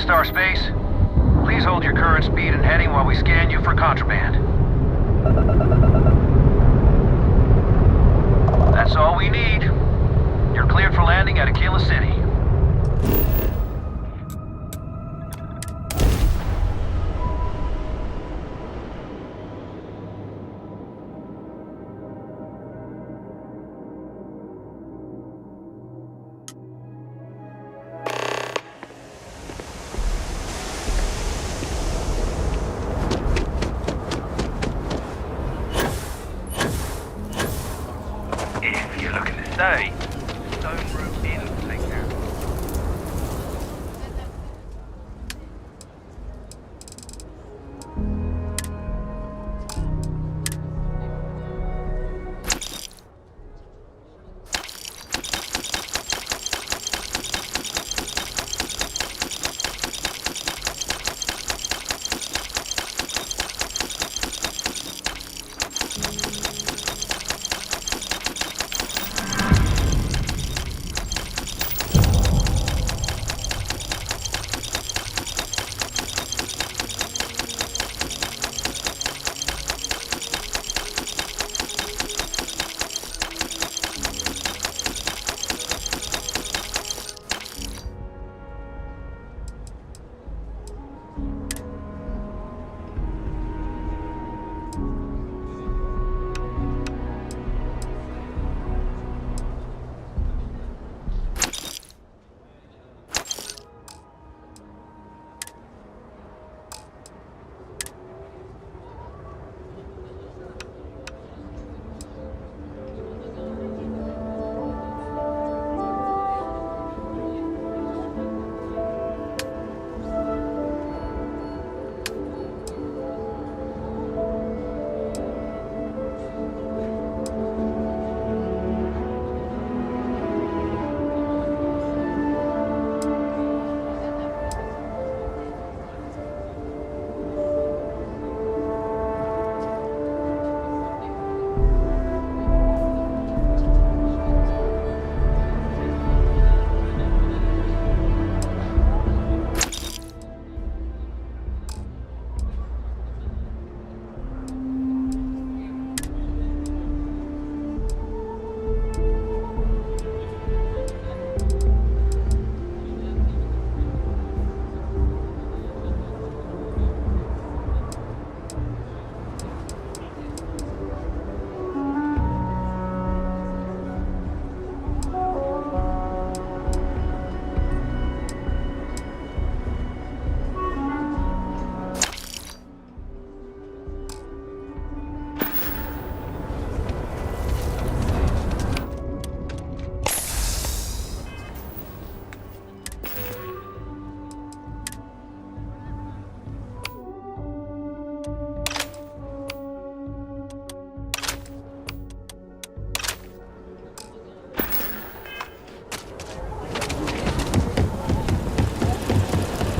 Star Space. Please hold your current speed and heading while we scan you for contraband. That's all we need. You're cleared for landing at Aquila City. If you're looking to stay, stone route in will take care of it.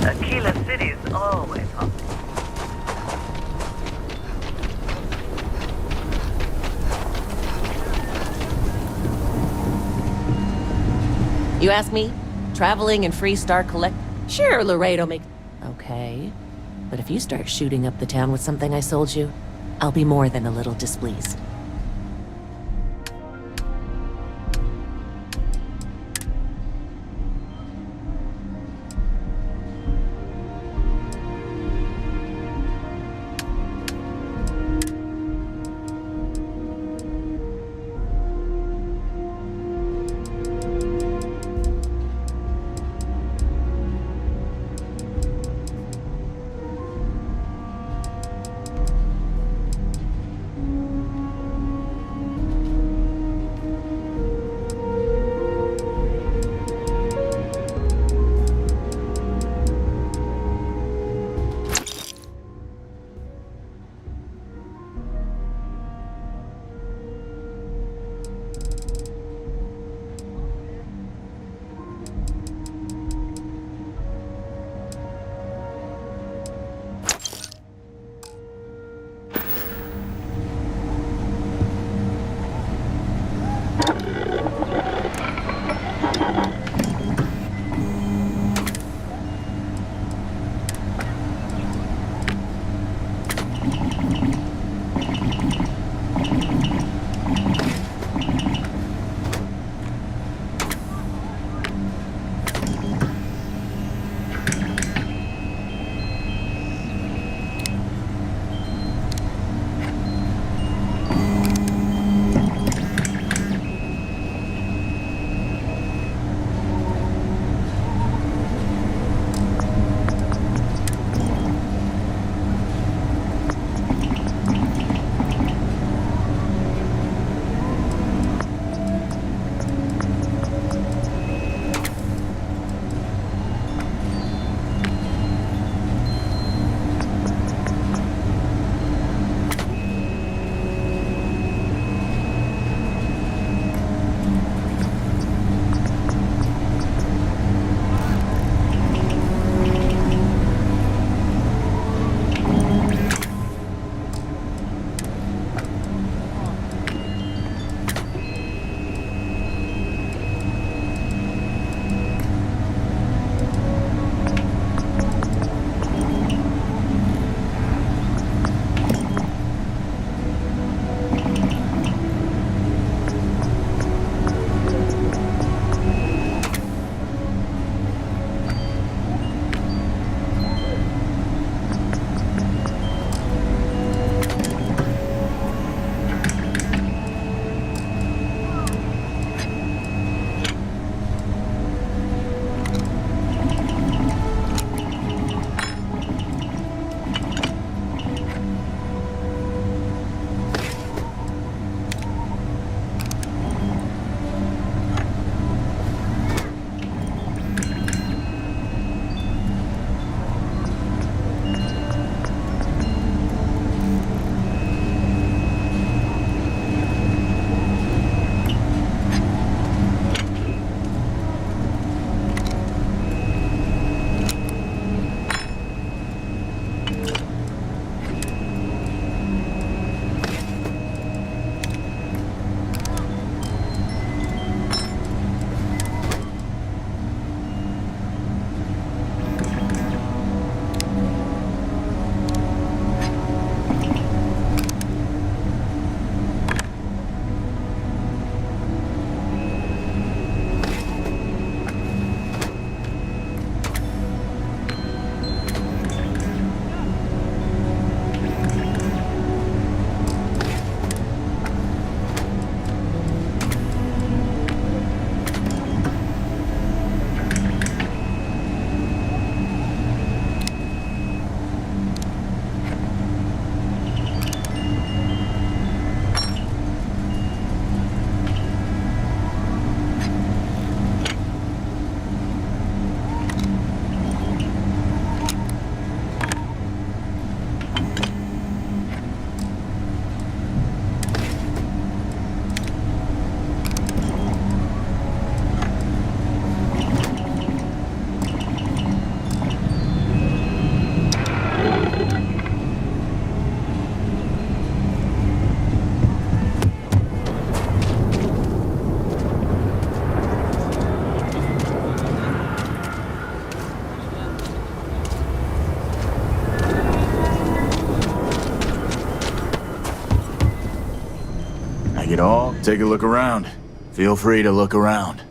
Aquila City is always hot. You ask me? Traveling and free Star Collect? Sure, Laredo make... Okay. But if you start shooting up the town with something I sold you, I'll be more than a little displeased. it all? Take a look around. Feel free to look around.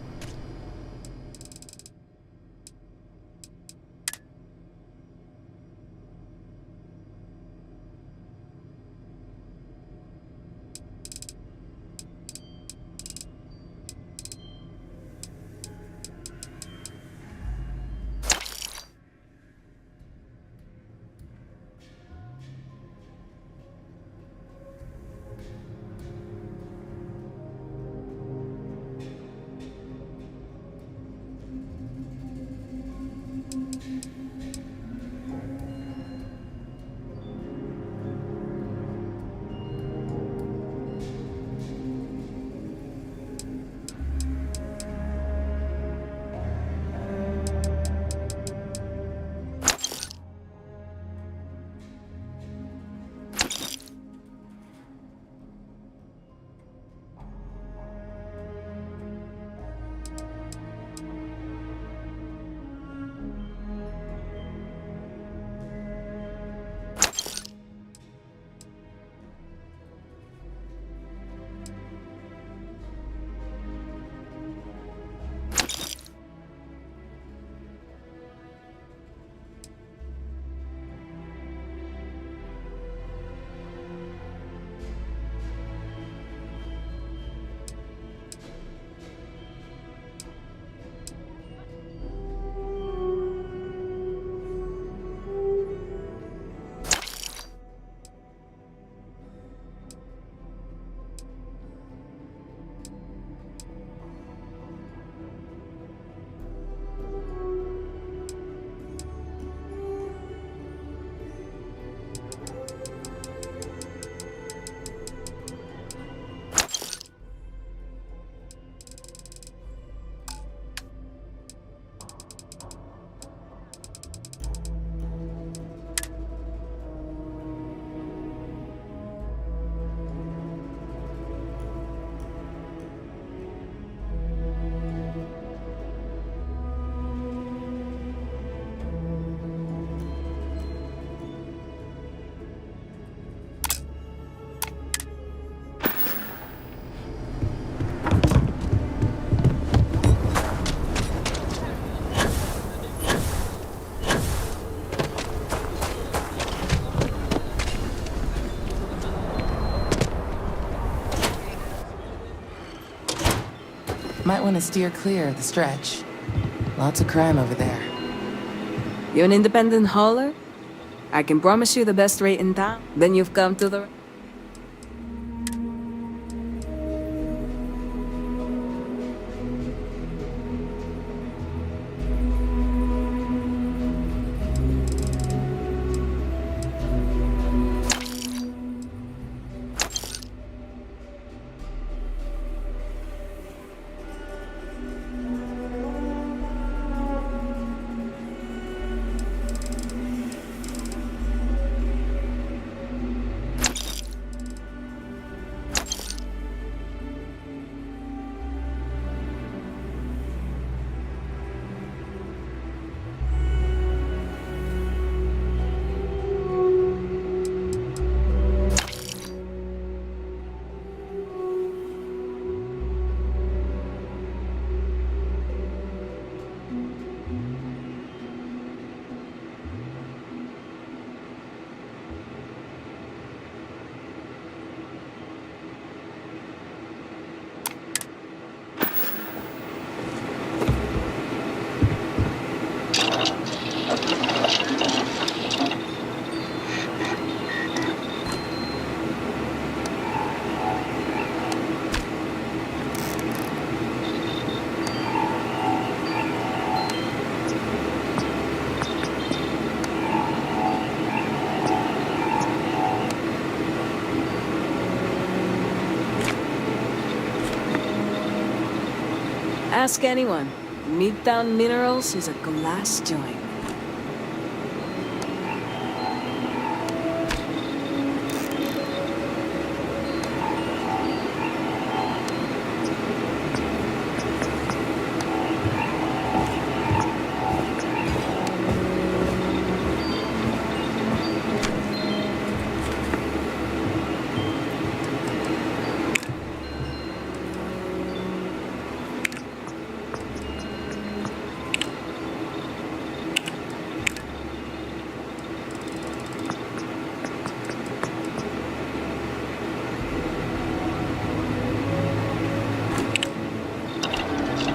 Might want to steer clear of the stretch. Lots of crime over there. You an independent hauler? I can promise you the best rate in town. Then you've come to the... Ask anyone. Midtown Minerals is a glass joint.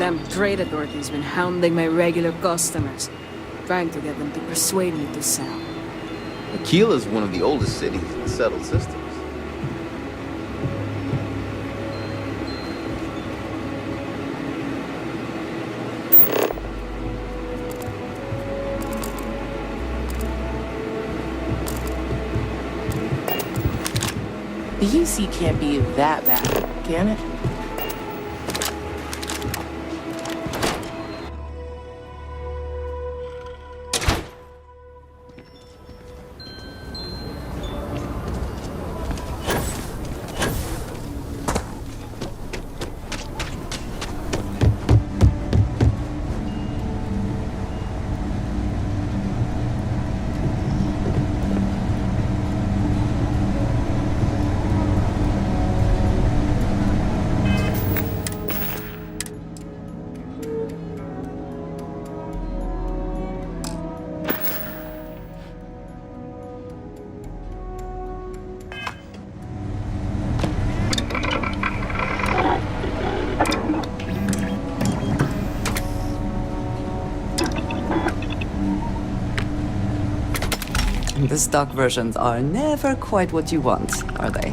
Damn trade authority's been hounding my regular customers, trying to get them to persuade me to sell. Aquila is one of the oldest cities in the settled systems. The UC can't be that bad, can it? The stock versions are never quite what you want, are they?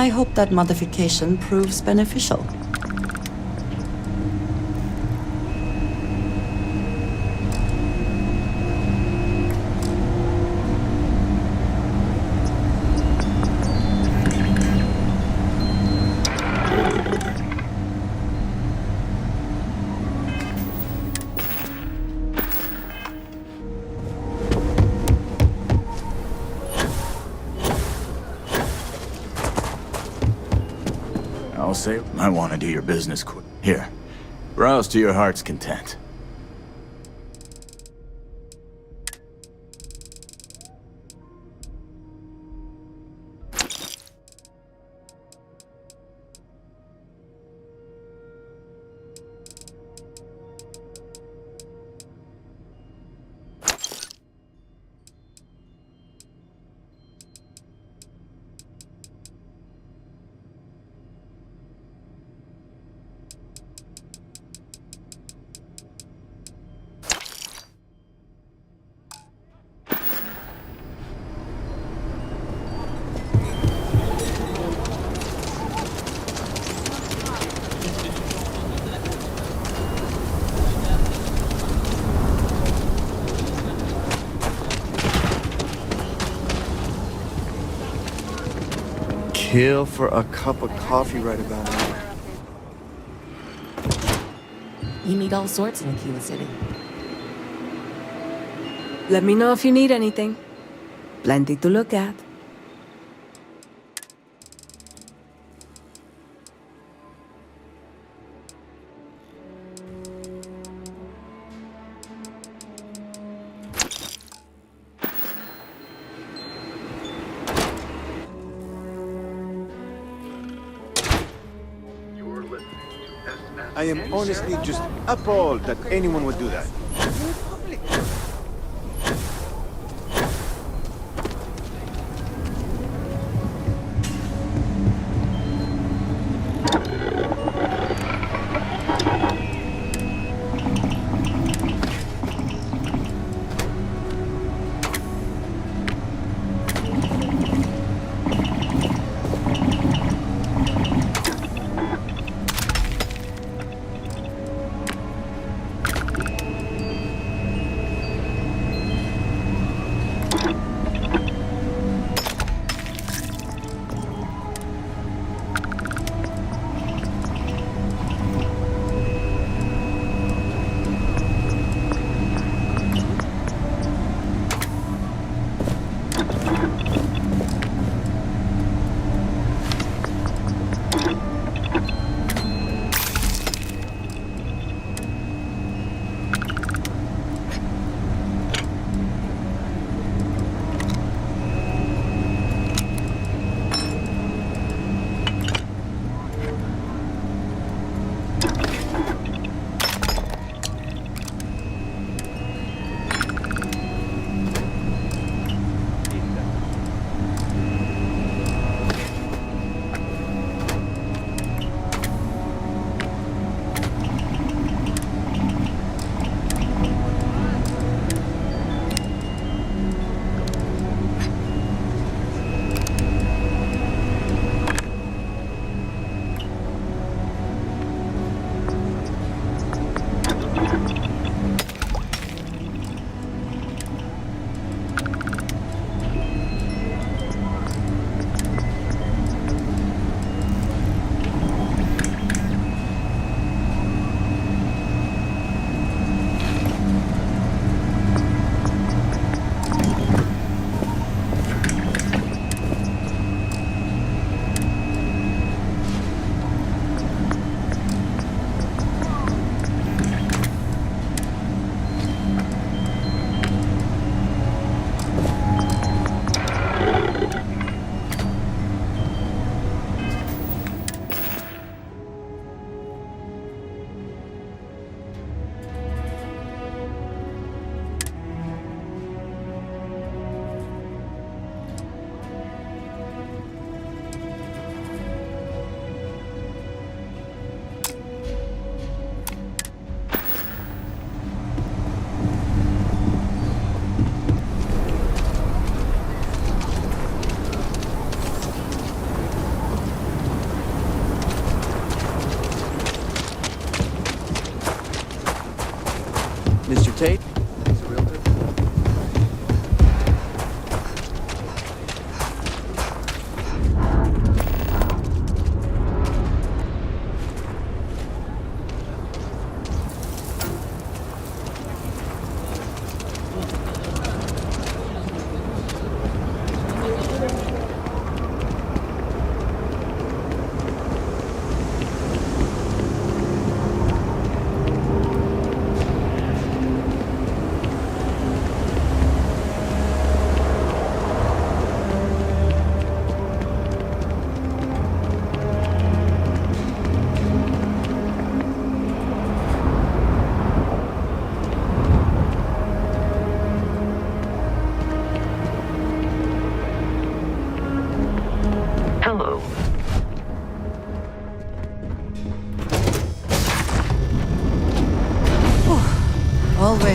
I hope that modification proves beneficial. I'll say, I want to do your business quick. Here, browse to your heart's content. Kill for a cup of coffee right about now. You meet all sorts in Aquila City. Let me know if you need anything. Plenty to look at. I am honestly just appalled that anyone would do that.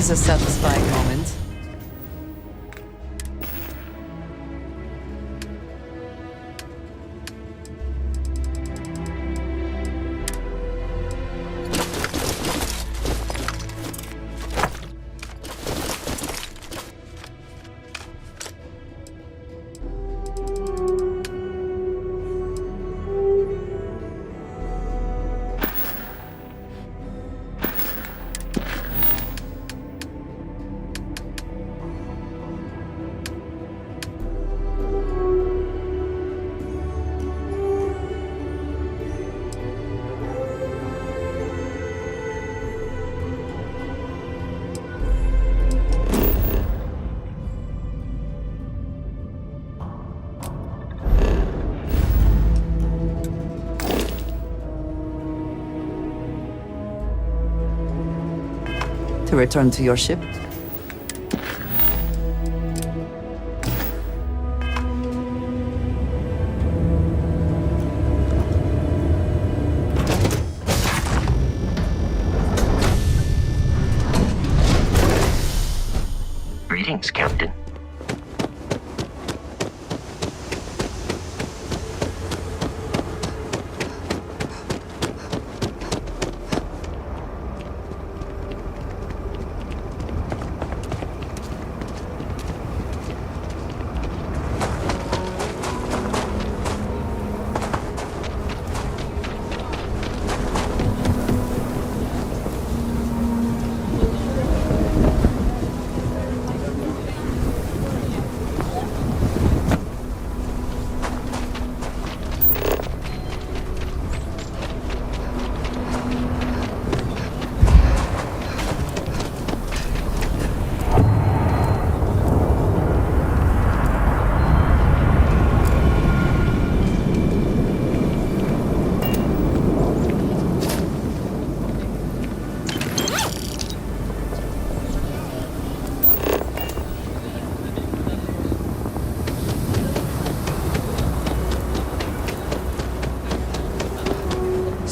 is a satisfying moment. To return to your ship? Greetings, Captain.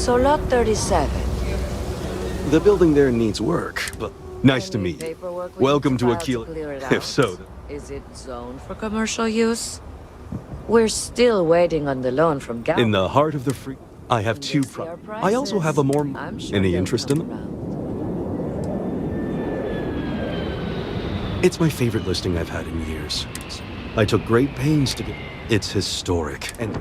So lot 37. The building there needs work, but nice to meet you. Paperwork we Welcome need to file Aquila. clear it If out. so, Is it zoned for commercial use? We're still waiting on the loan from Gal. in the heart of the free, I have two They see our I also have a more. I'm sure Any they'll interest in come them? around. It's my favorite listing I've had in years. I took great pains to get. It's historic and.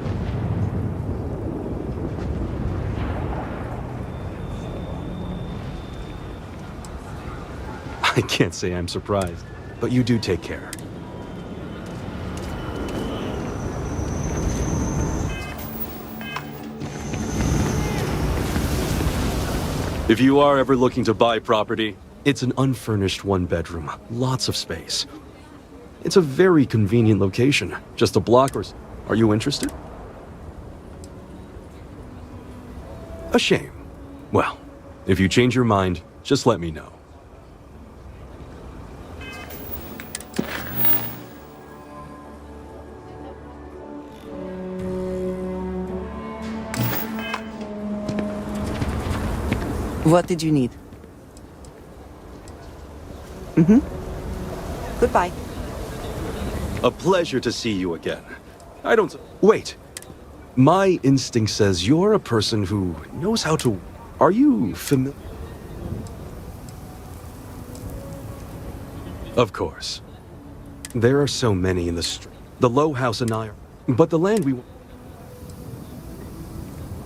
I can't say I'm surprised, but you do take care. If you are ever looking to buy property, it's an unfurnished one-bedroom, lots of space. It's a very convenient location, just a block or so. Are you interested? A shame. Well, if you change your mind, just let me know. What did you need? Mm-hmm. Goodbye. A pleasure to see you again. I don't... Wait. My instinct says you're a person who knows how to... Are you familiar? Of course. There are so many in the street. The Low House and I are... But the land we...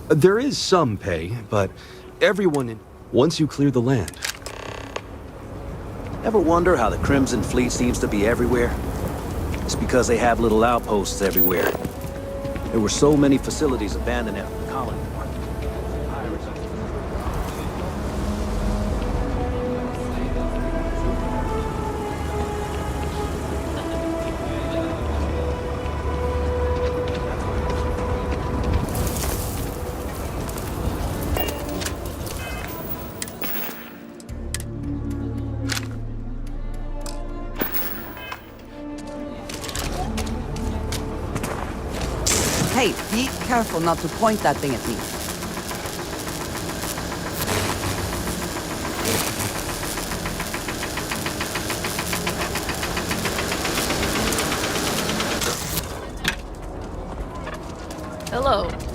There is some pay, but everyone in... Once you clear the land... Ever wonder how the Crimson Fleet seems to be everywhere? It's because they have little outposts everywhere. There were so many facilities abandoned after the colony war. Hey, be careful not to point that thing at me. Hello.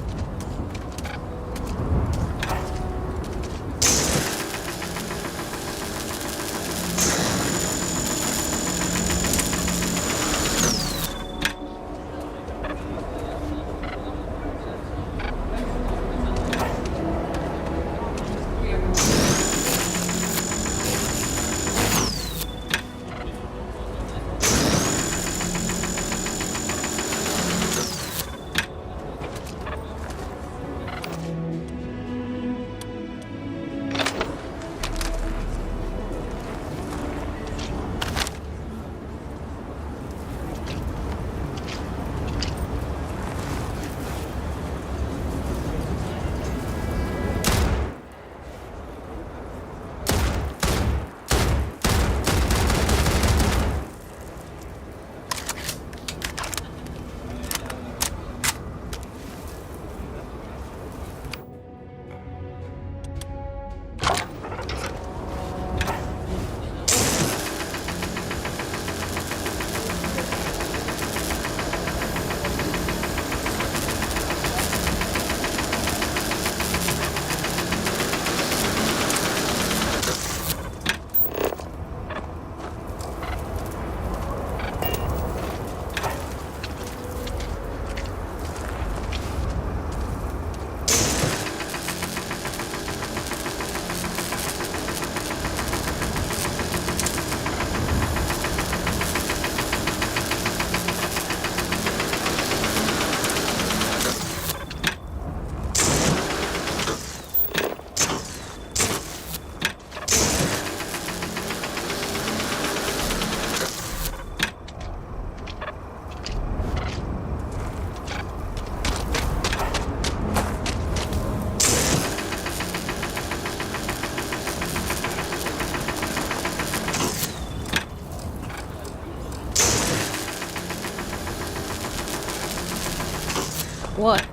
What?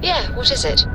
Yeah, what is it?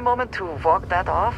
moment to walk that off?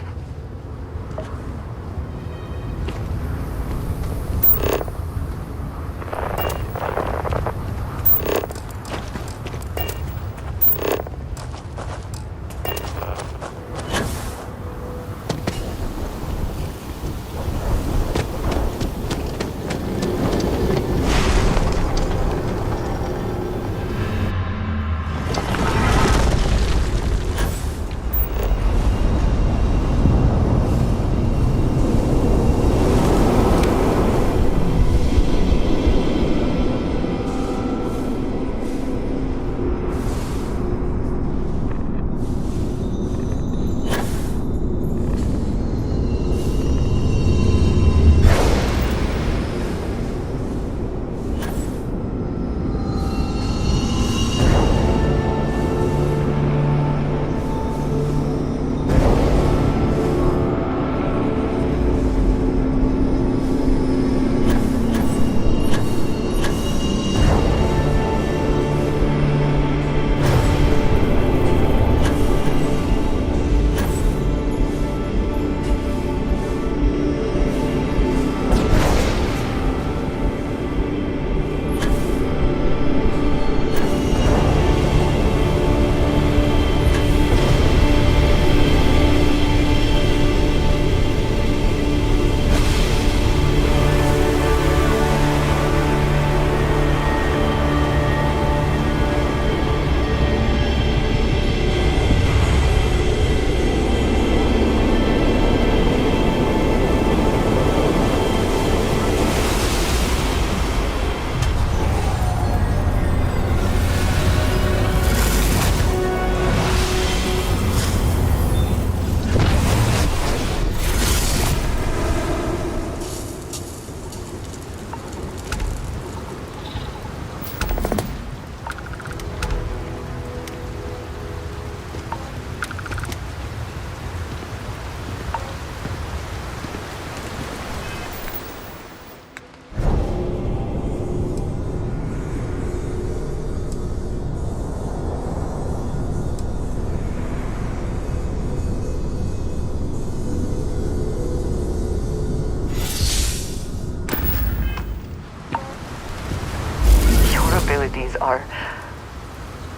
Abilities are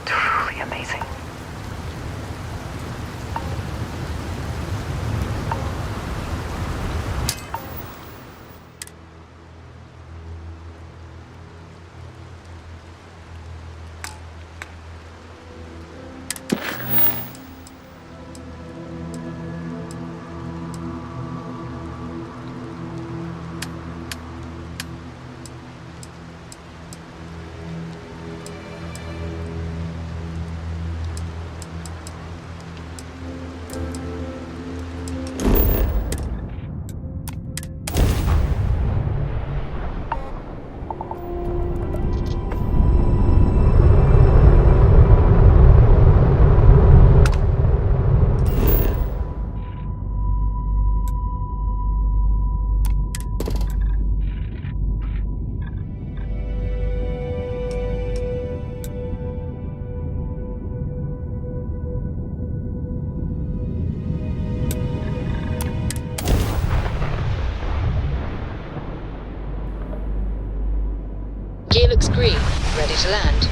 truly amazing. Gear looks green, ready to land.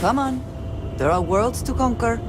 Come on. There are worlds to conquer.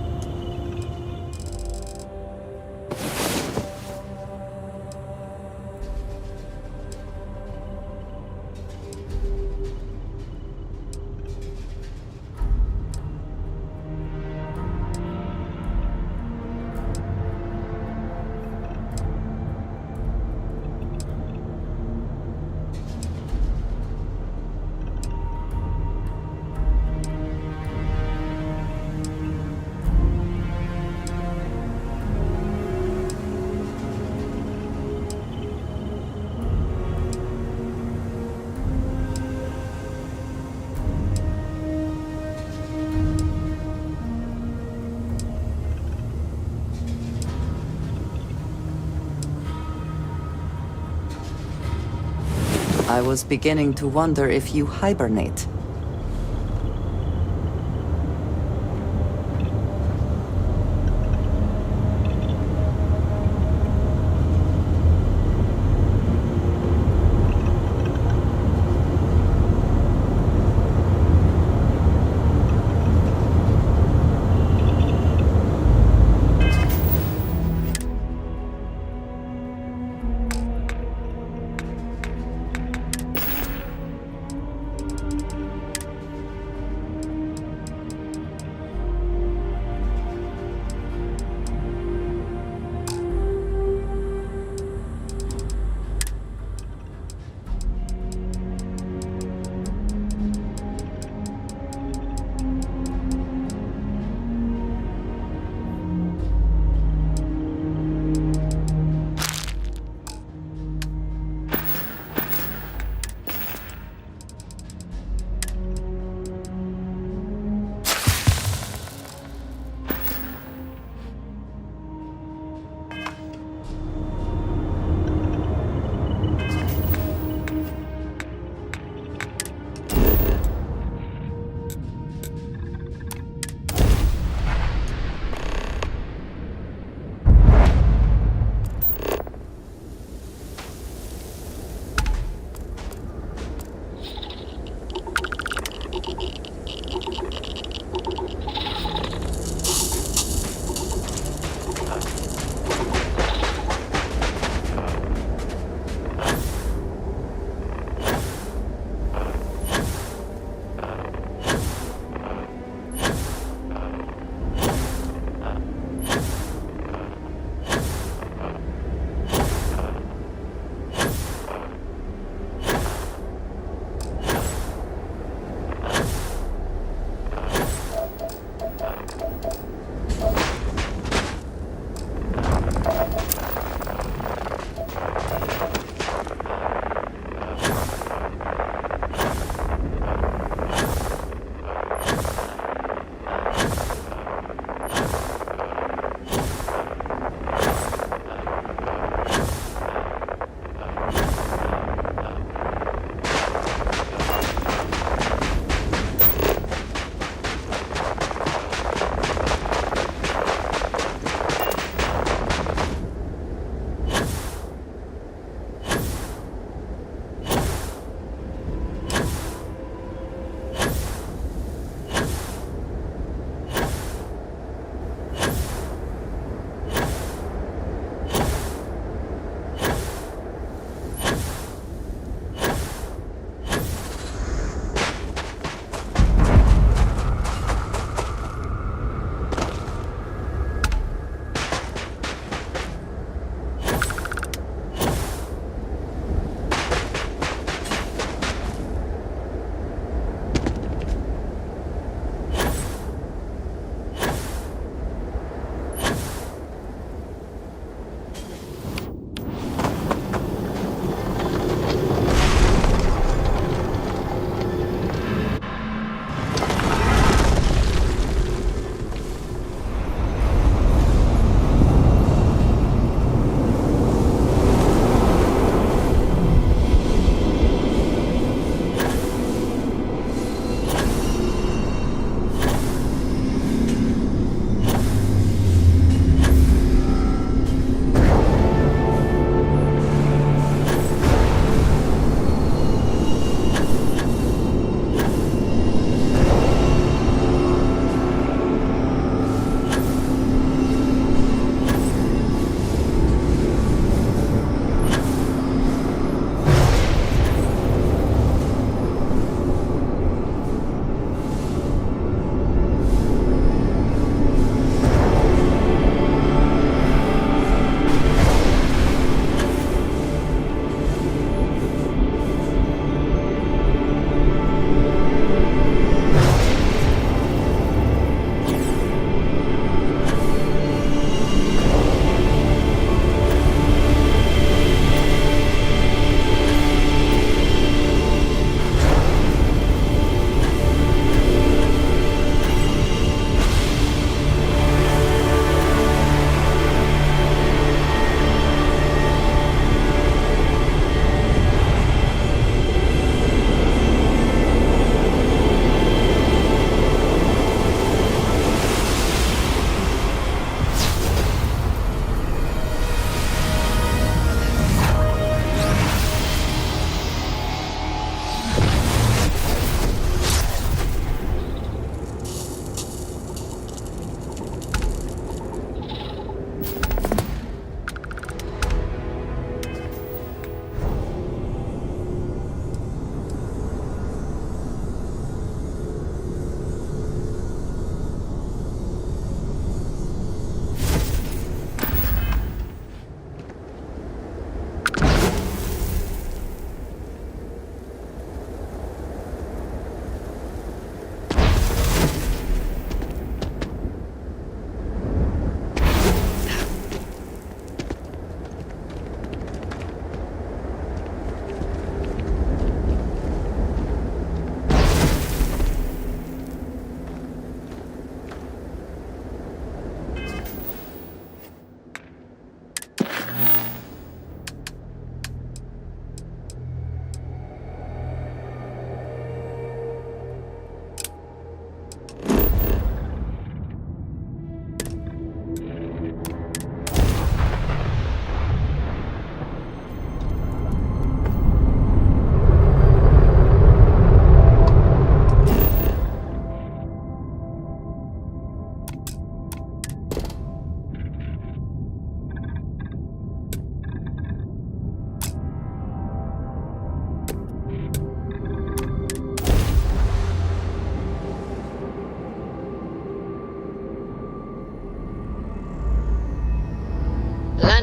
I was beginning to wonder if you hibernate.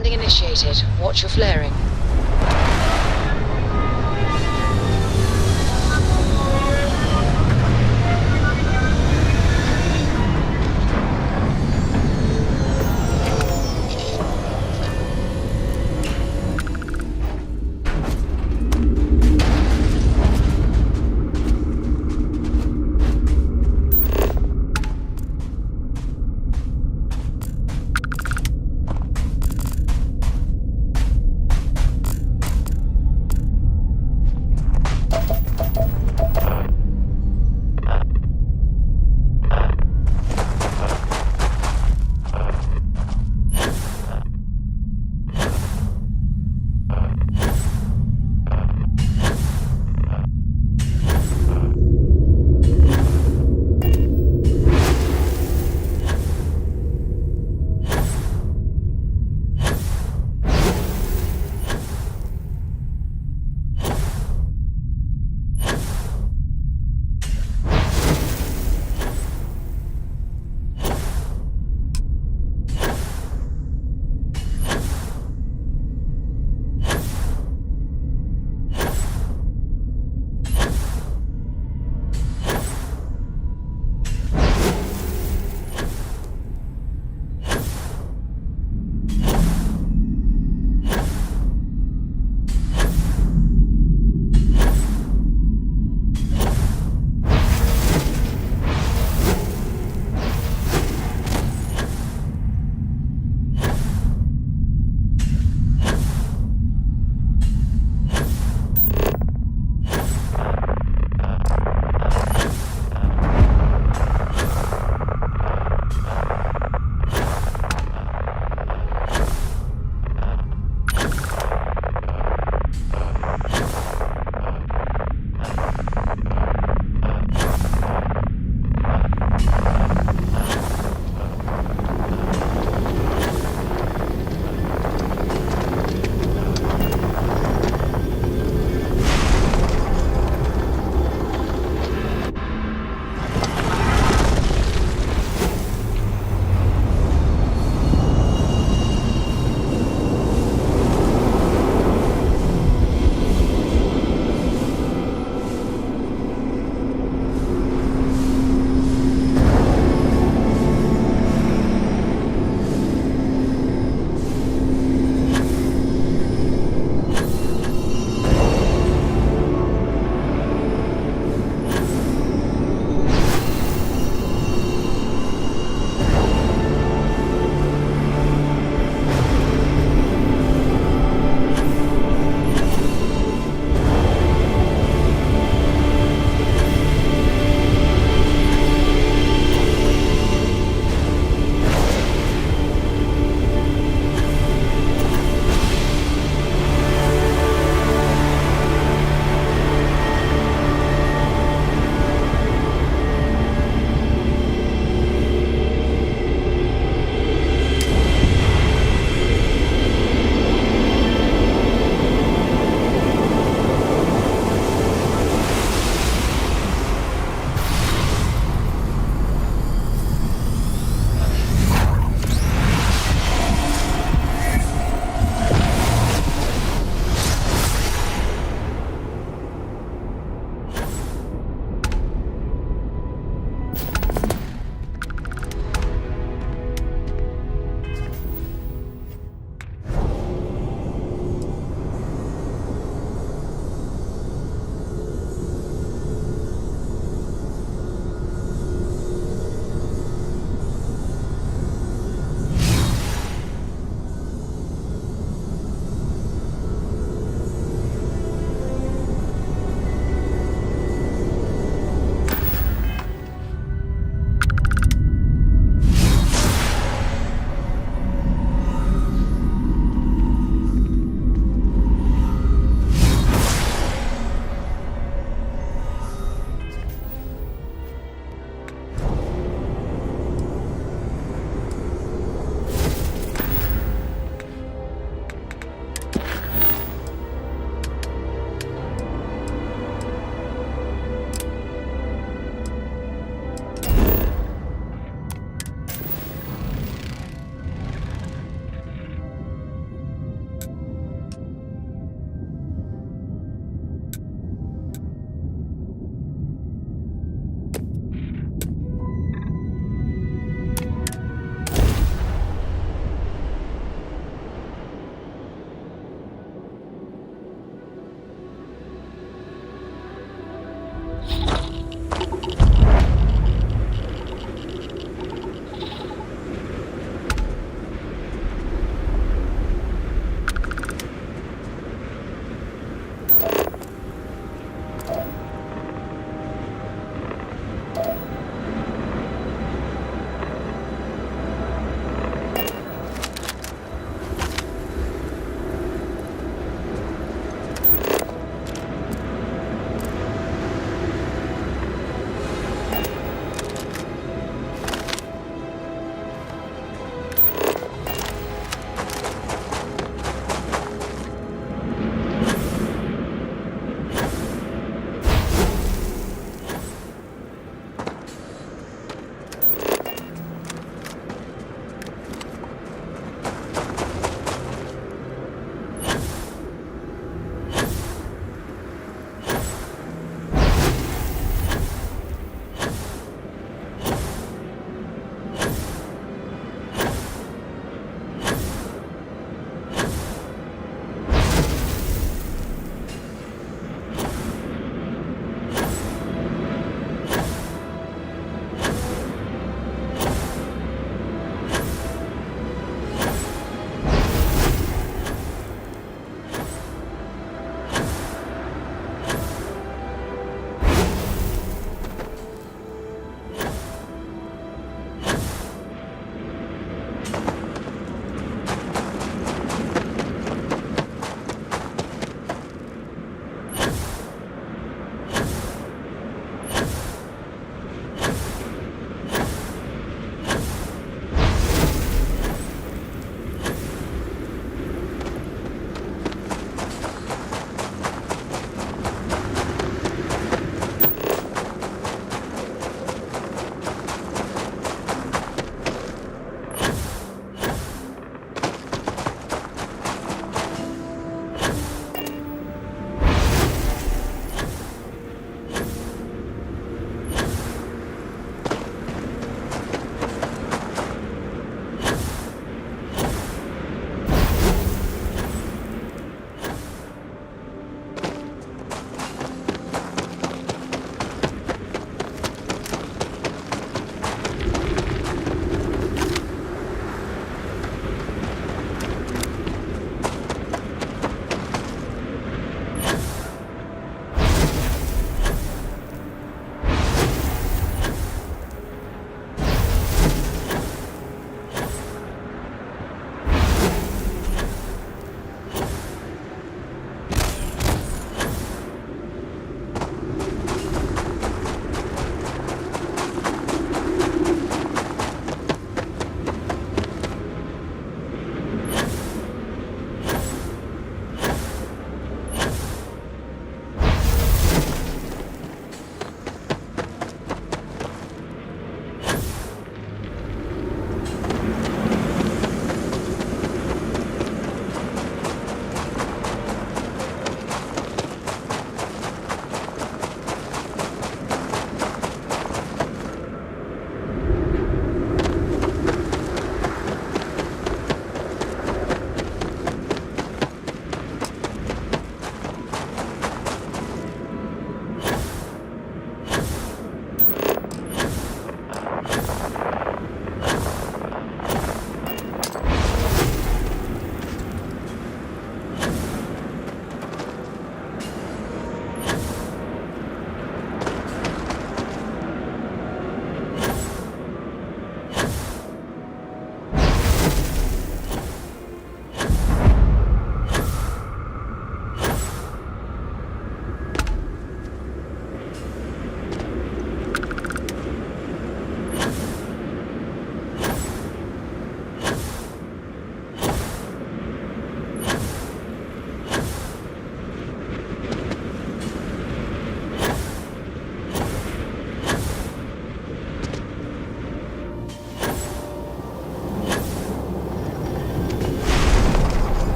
Landing initiated. Watch your flaring.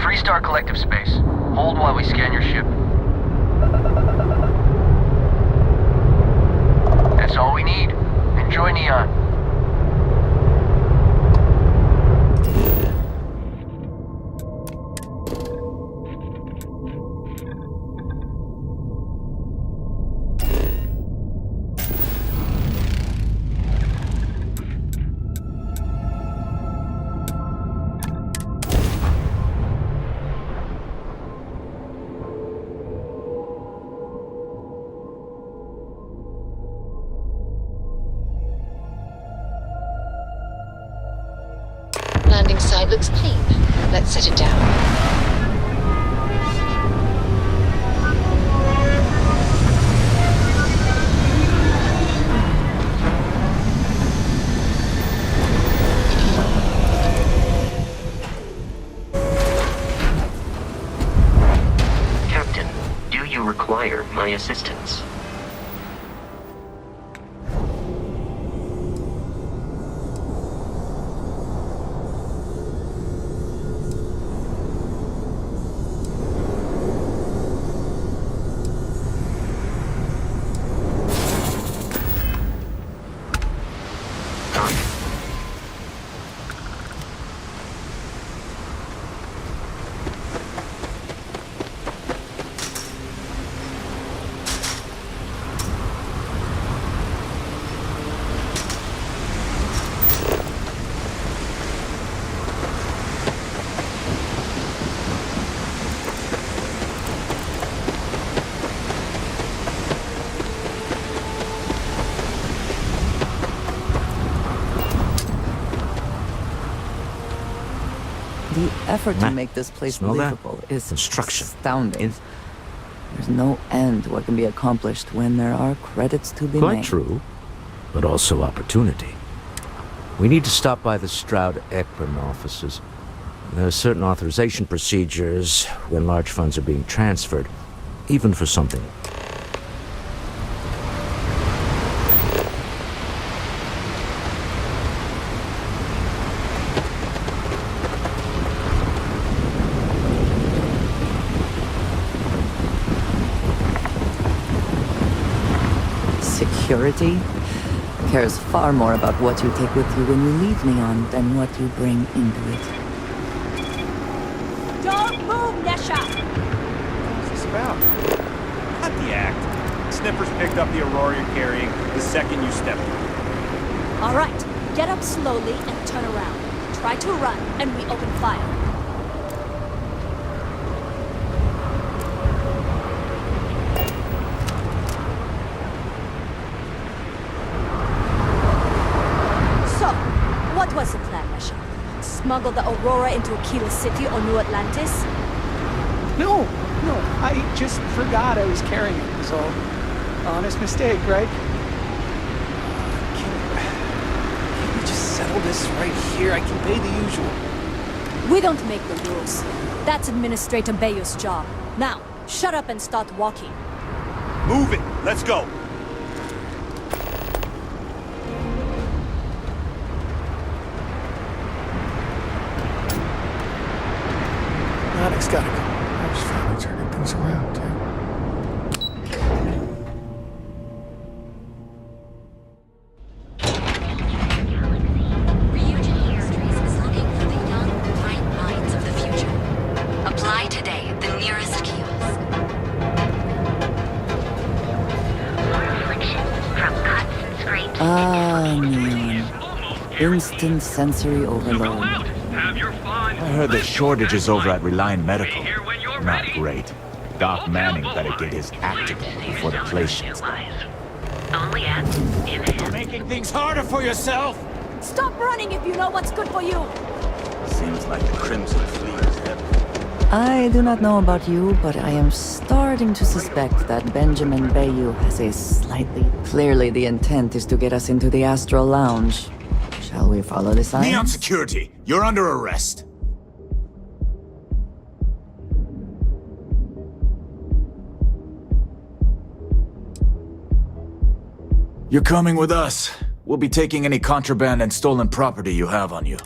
3-star collective space. Hold while we scan your ship. That's all we need. Enjoy Neon. Landing site looks clean. Let's set it down. Captain, do you require my assistance? The effort to make this place believable is astounding. There's no end to what can be accomplished when there are credits to be made. Quite true, but also opportunity. We need to stop by the Stroud-Ekman offices. There are certain authorization procedures when large funds are being transferred, even for something. Security cares far more about what you take with you when you leave Neon than what you bring into it. Don't move, Nesha! What's this about? Not the act. Sniffers picked up the Aurora you're carrying the second you stepped in. All right, get up slowly and turn around. Try to run, and we open fire. What was the plan, Mesha? Smuggle the Aurora into Aquila City or New Atlantis? No, I just forgot I was carrying it, was all. Honest mistake, right? Can't we just settle this right here? I can pay the usual. We don't make the rules. That's Administrator Bayou's job. Now, shut up and start walking. Move it! Let's go! Onyx gotta go. I was finally turning things around, too. Reunion is looking for the young, bright minds of the future. Apply today at the nearest kiosk. More affliction from cuts and scrapes. Ah, Neon. Instant sensory overload. I heard the shortages over at Reliant Medical. Not great. Doc Manning better get his act together before the place shuts down. Only at You're making things harder for yourself! Stop running if you know what's good for you! Seems like the Crimson Fleet is heavy. I do not know about you, but I am starting to suspect that Benjamin Bayou has a slightly... Clearly the intent is to get us into the Astral Lounge. Shall we follow the signs? Neon Security, you're under arrest. You're coming with us. We'll be taking any contraband and stolen property you have on you.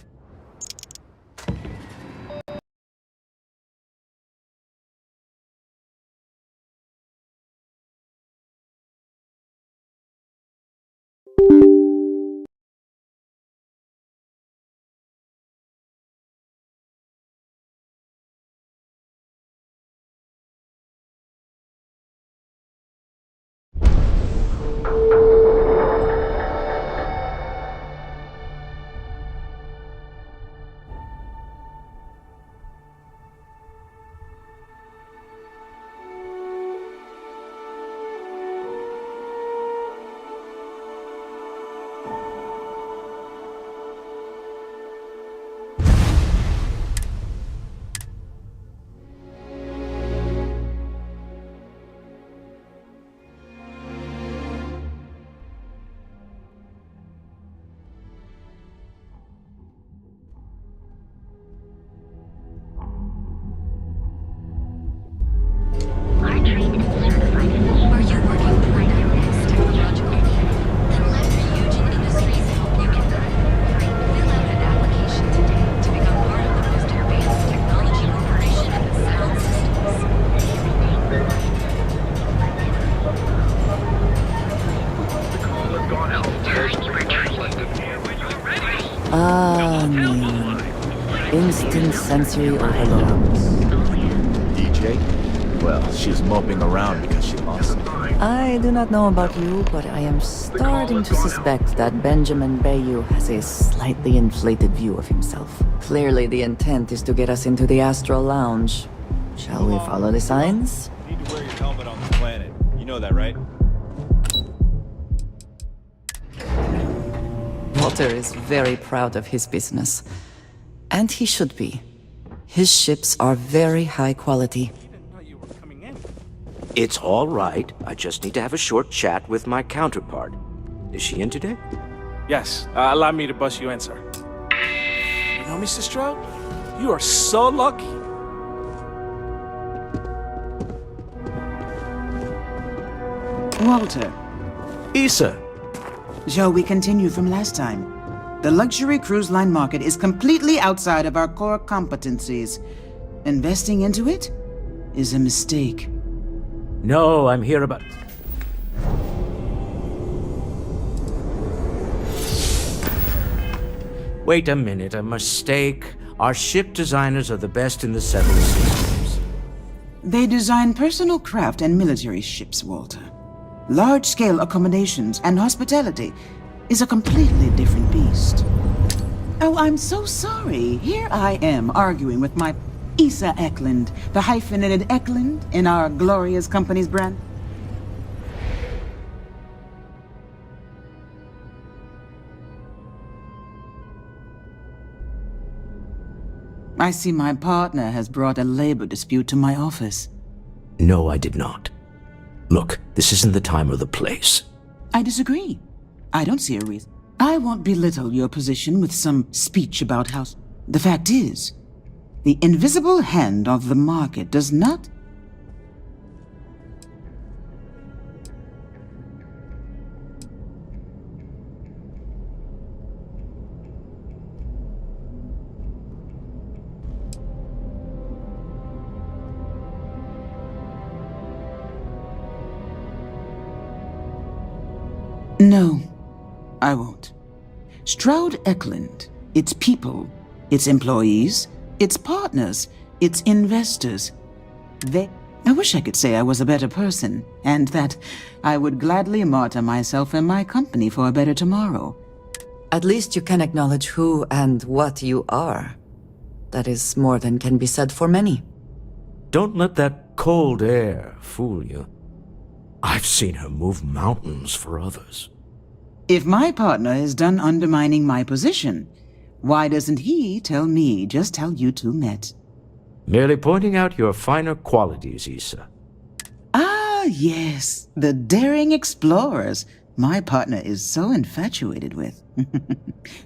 Instant sensory overload. DJ? Well, she's moping around because she lost me. I do not know about you, but I am starting to suspect that Benjamin Bayou has a slightly inflated view of himself. Clearly the intent is to get us into the Astral Lounge. Shall we follow the signs? You need to wear your helmet on this planet. You know that, right? Walter is very proud of his business. And he should be. His ships are very high quality. It's all right. I just need to have a short chat with my counterpart. Is she in today? Yes, allow me to bust you in, sir. You know, Mr. Stroud, you are so lucky. Walter. Issa. Shall we continue from last time? The luxury cruise line market is completely outside of our core competencies. Investing into it is a mistake. No, I'm here about... Wait a minute, a mistake. Our ship designers are the best in the settled systems. They design personal craft and military ships, Walter. Large-scale accommodations and hospitality is a completely different beast. Oh, I'm so sorry. Here I am arguing with my Issa Eklund, the hyphenated Eklund in our glorious company's brand. I see my partner has brought a labor dispute to my office. No, I did not. Look, this isn't the time or the place. I disagree. I don't see a reason. I won't belittle your position with some speech about how... The fact is, the invisible hand of the market does not... No, I won't. Stroud Eklund, its people, its employees, its partners, its investors, I wish I could say I was a better person, and that I would gladly martyr myself and my company for a better tomorrow. At least you can acknowledge who and what you are. That is more than can be said for many. Don't let that cold air fool you. I've seen her move mountains for others. If my partner is done undermining my position, why doesn't he tell me just how you two met? Merely pointing out your finer qualities, Issa. Ah, yes, the daring explorers my partner is so infatuated with.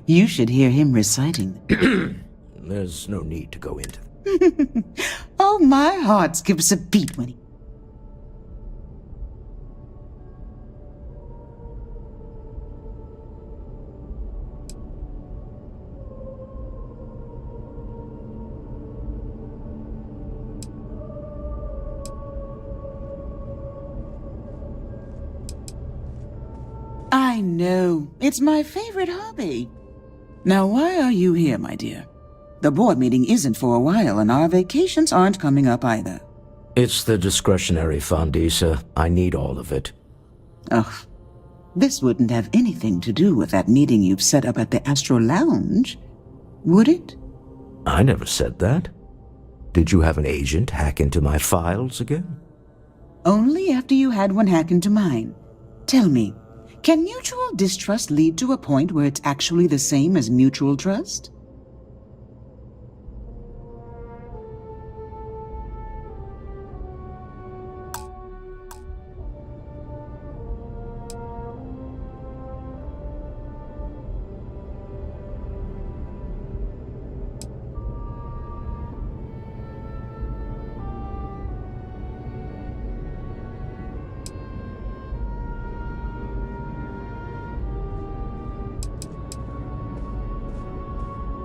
You should hear him reciting them. There's no need to go into Oh, my heart skips a beat when he... I know. It's my favorite hobby. Now, why are you here, my dear? The board meeting isn't for a while, and our vacations aren't coming up either. It's the discretionary fund, Issa. I need all of it. Ugh. This wouldn't have anything to do with that meeting you've set up at the Astro Lounge, would it? I never said that. Did you have an agent hack into my files again? Only after you had one hack into mine. Tell me, can mutual distrust lead to a point where it's actually the same as mutual trust?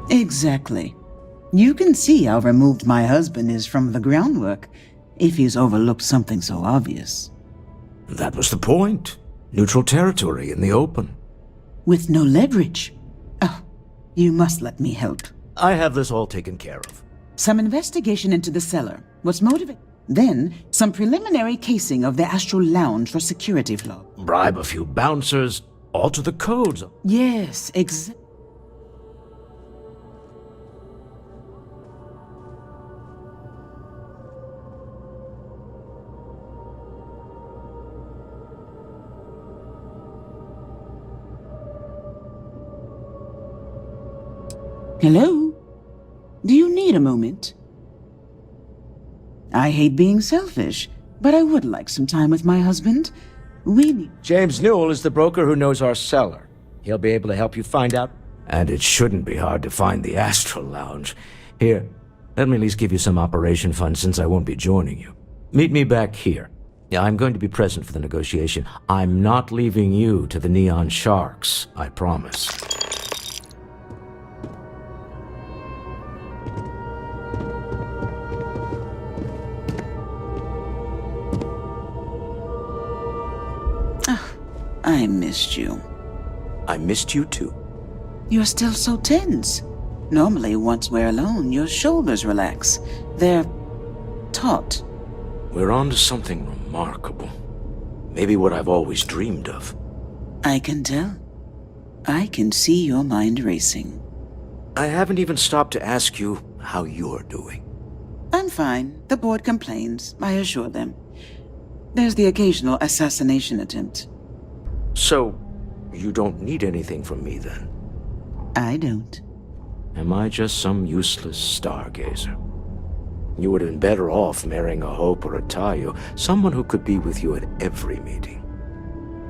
Exactly. You can see how removed my husband is from the groundwork, if he's overlooked something so obvious. That was the point. Neutral territory in the open. With no leverage. Oh, you must let me help. I have this all taken care of. Some investigation into the cellar. What's motivating? Then, some preliminary casing of the Astral Lounge for security flaw. Bribe a few bouncers, alter the codes. Yes, Hello? Do you need a moment? I hate being selfish, but I would like some time with my husband. We need... James Newell is the broker who knows our cellar. He'll be able to help you find out. And it shouldn't be hard to find the Astral Lounge. Here, let me at least give you some operation funds since I won't be joining you. Meet me back here. Yeah, I'm going to be present for the negotiation. I'm not leaving you to the Neon Sharks, I promise. I missed you. I missed you too. You're still so tense. Normally, once we're alone, your shoulders relax. They're taut. We're on to something remarkable. Maybe what I've always dreamed of. I can tell. I can see your mind racing. I haven't even stopped to ask you how you're doing. I'm fine. The board complains, I assure them. There's the occasional assassination attempt. So, you don't need anything from me then? I don't. Am I just some useless stargazer? You would have been better off marrying a Hope or a Tayo, someone who could be with you at every meeting.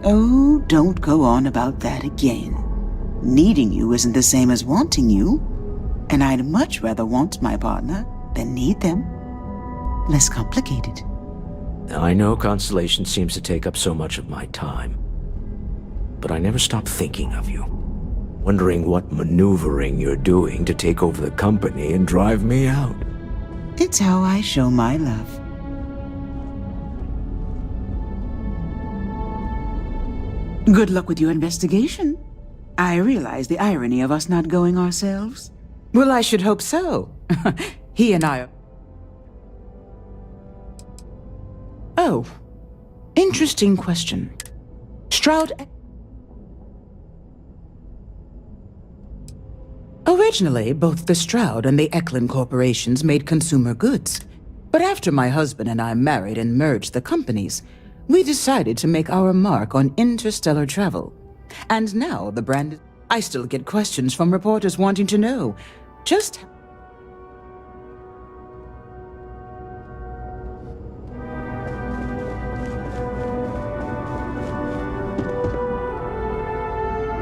Oh, don't go on about that again. Needing you isn't the same as wanting you, and I'd much rather want my partner than need them. Less complicated. I know Constellation seems to take up so much of my time, but I never stop thinking of you, wondering what maneuvering you're doing to take over the company and drive me out. It's how I show my love. Good luck with your investigation. I realize the irony of us not going ourselves. Well, I should hope so. He and I are... Oh, interesting question. Stroud... Originally, both the Stroud and the Eklund corporations made consumer goods. But after my husband and I married and merged the companies, we decided to make our mark on interstellar travel. And now the brand... I still get questions from reporters wanting to know just...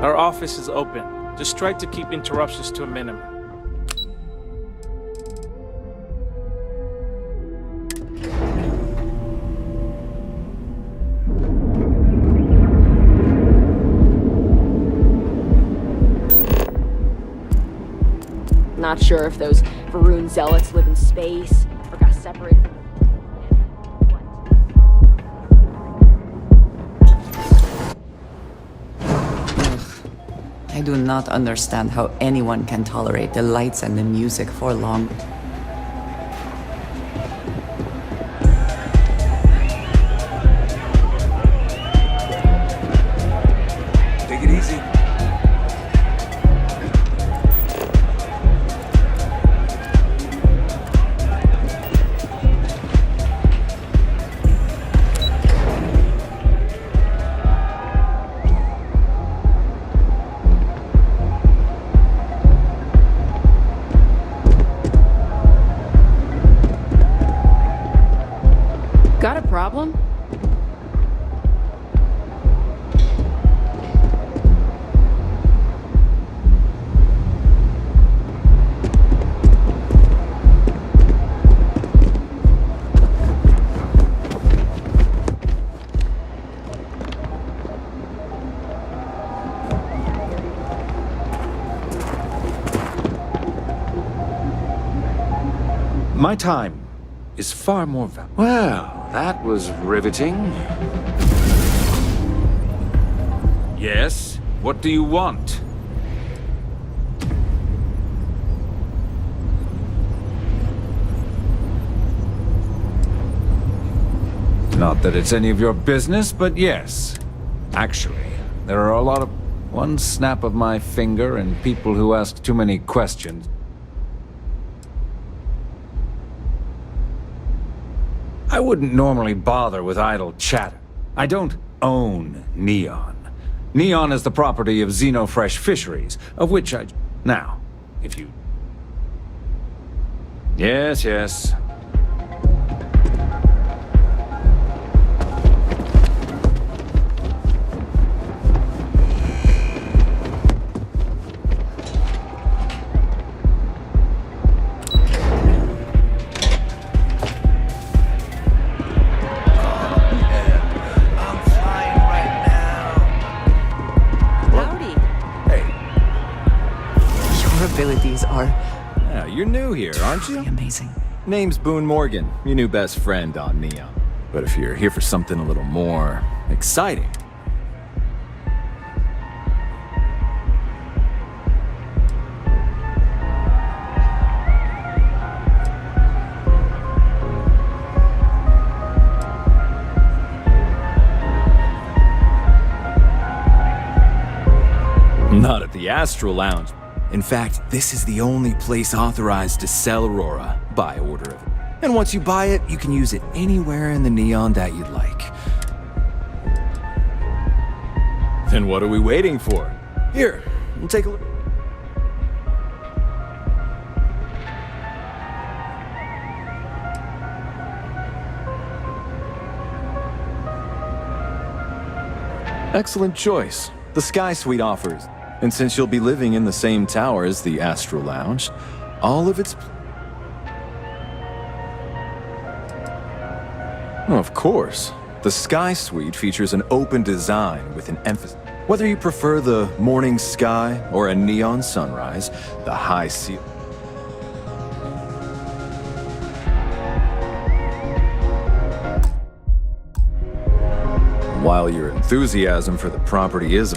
Our office is open. Just try to keep interruptions to a minimum. Not sure if those Varun zealots live in space or got separated. I do not understand how anyone can tolerate the lights and the music for long. Take it easy. Got a problem? My time is far more valuable. Well, that was riveting. Yes? What do you want? Not that it's any of your business, but yes. Actually, there are a lot of... One snap of my finger and people who ask too many questions. I wouldn't normally bother with idle chatter. I don't own Neon. Neon is the property of Xenofresh Fisheries, of which I... Now, if you... Yes. Abilities are... Yeah, you're new here, aren't you? Amazing. Name's Boone Morgan, your new best friend on Neon. But if you're here for something a little more exciting... Not at the Astral Lounge. In fact, this is the only place authorized to sell Aurora by order of it. And once you buy it, you can use it anywhere in the Neon that you'd like. Then what are we waiting for? Here, take a look. Excellent choice. The Sky Suite offers. And since you'll be living in the same tower as the Astral Lounge, all of its... Oh, of course. The Sky Suite features an open design with an emphasis. Whether you prefer the morning sky or a neon sunrise, the high ceiling... While your enthusiasm for the property is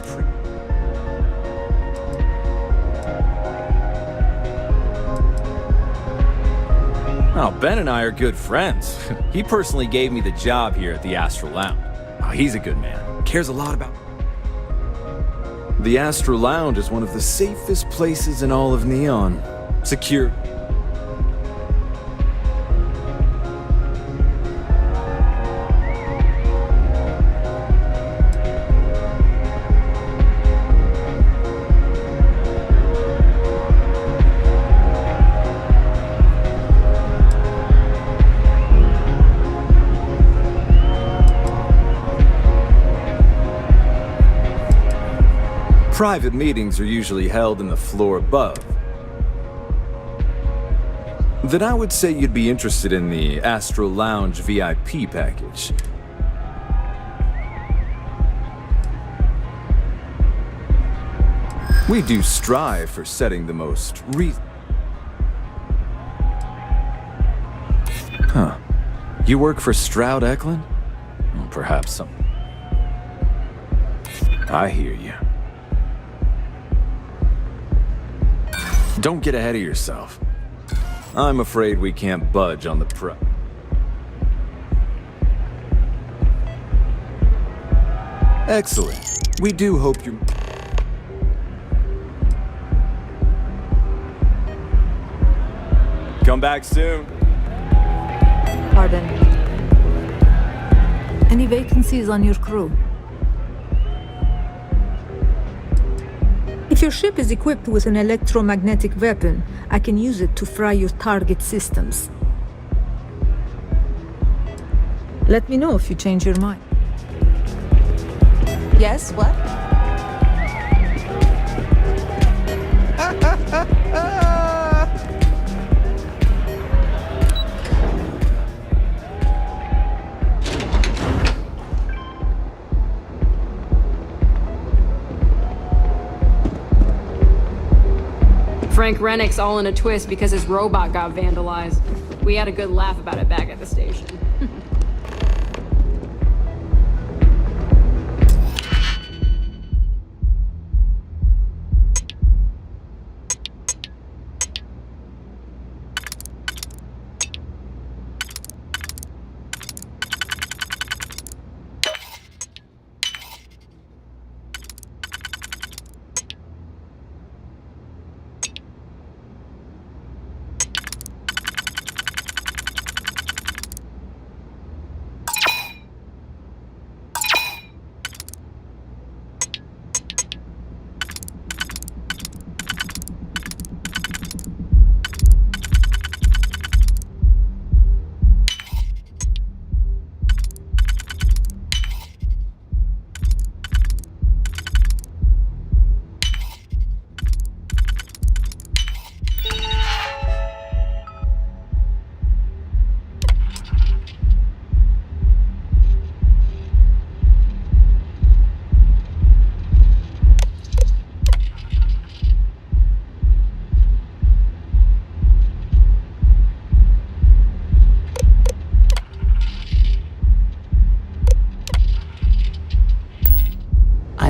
Oh, Ben and I are good friends. He personally gave me the job here at the Astral Lounge. Oh, he's a good man. Cares a lot about... The Astral Lounge is one of the safest places in all of Neon. Secure... Private meetings are usually held in the floor above. Then I would say you'd be interested in the Astral Lounge VIP package. We do strive for setting the most Huh. You work for Stroud Eklund? Well, perhaps some... I hear you. Don't get ahead of yourself. I'm afraid we can't budge on the Excellent. We do hope you... Come back soon. Pardon. Any vacancies on your crew? If your ship is equipped with an electromagnetic weapon, I can use it to fry your target systems. Let me know if you change your mind. Yes, what? Frank Rennick's all in a twist because his robot got vandalized. We had a good laugh about it back at the station.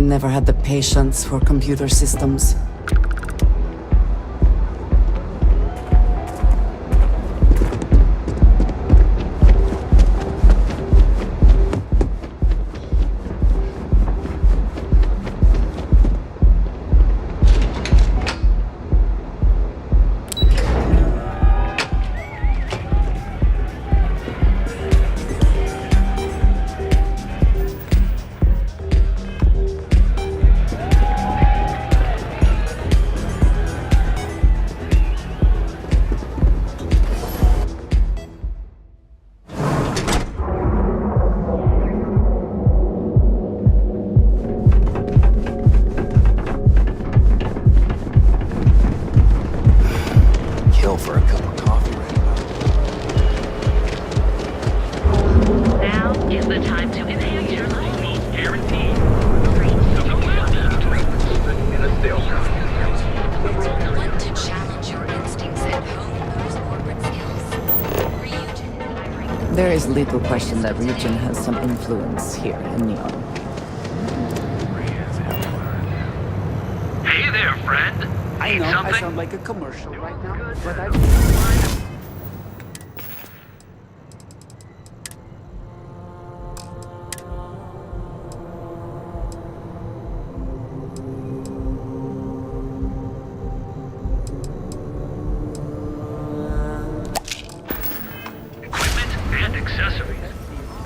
never had the patience for computer systems. For a cup of coffee right Now is the time to enhance your life. Guaranteed. Want to challenge your instincts at home those corporate skills? Ryujin. There is little question that Ryujin has some influence here in Neon. Hey there, friend. I Need know something? I sound like a commercial right now, but I... Equipment and accessories.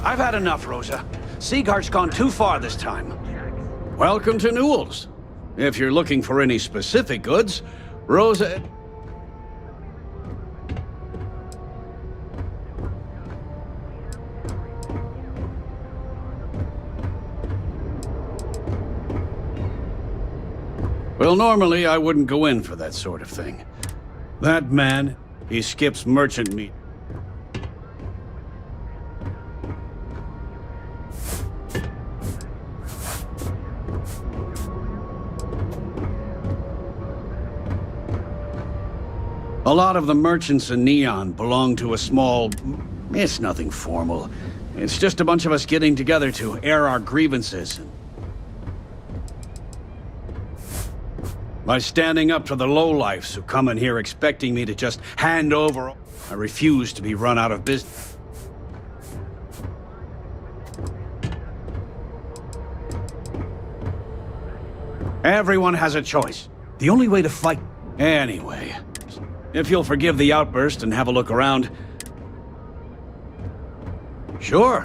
I've had enough, Rosa. Siegart's gone too far this time. Welcome to Newell's. If you're looking for any specific goods, Rosa... Well, normally I wouldn't go in for that sort of thing. That man, he skips merchant meat. A lot of the merchants in Neon belong to a small... It's nothing formal. It's just a bunch of us getting together to air our grievances. By standing up to the lowlifes who come in here expecting me to just hand over, I refuse to be run out of business. Everyone has a choice. The only way to fight... Anyway... If you'll forgive the outburst and have a look around... Sure.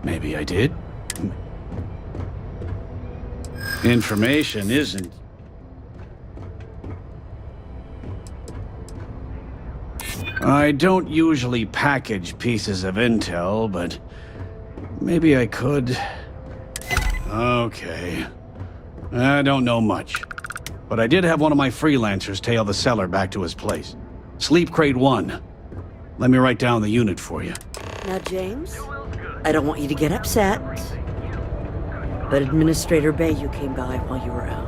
Maybe I did. Information isn't... I don't usually package pieces of intel, but maybe I could. Okay. I don't know much, but I did have one of my freelancers tail the seller back to his place. Sleep Crate 1. Let me write down the unit for you. Now, James, I don't want you to get upset, but Administrator Bayou came by while you were out.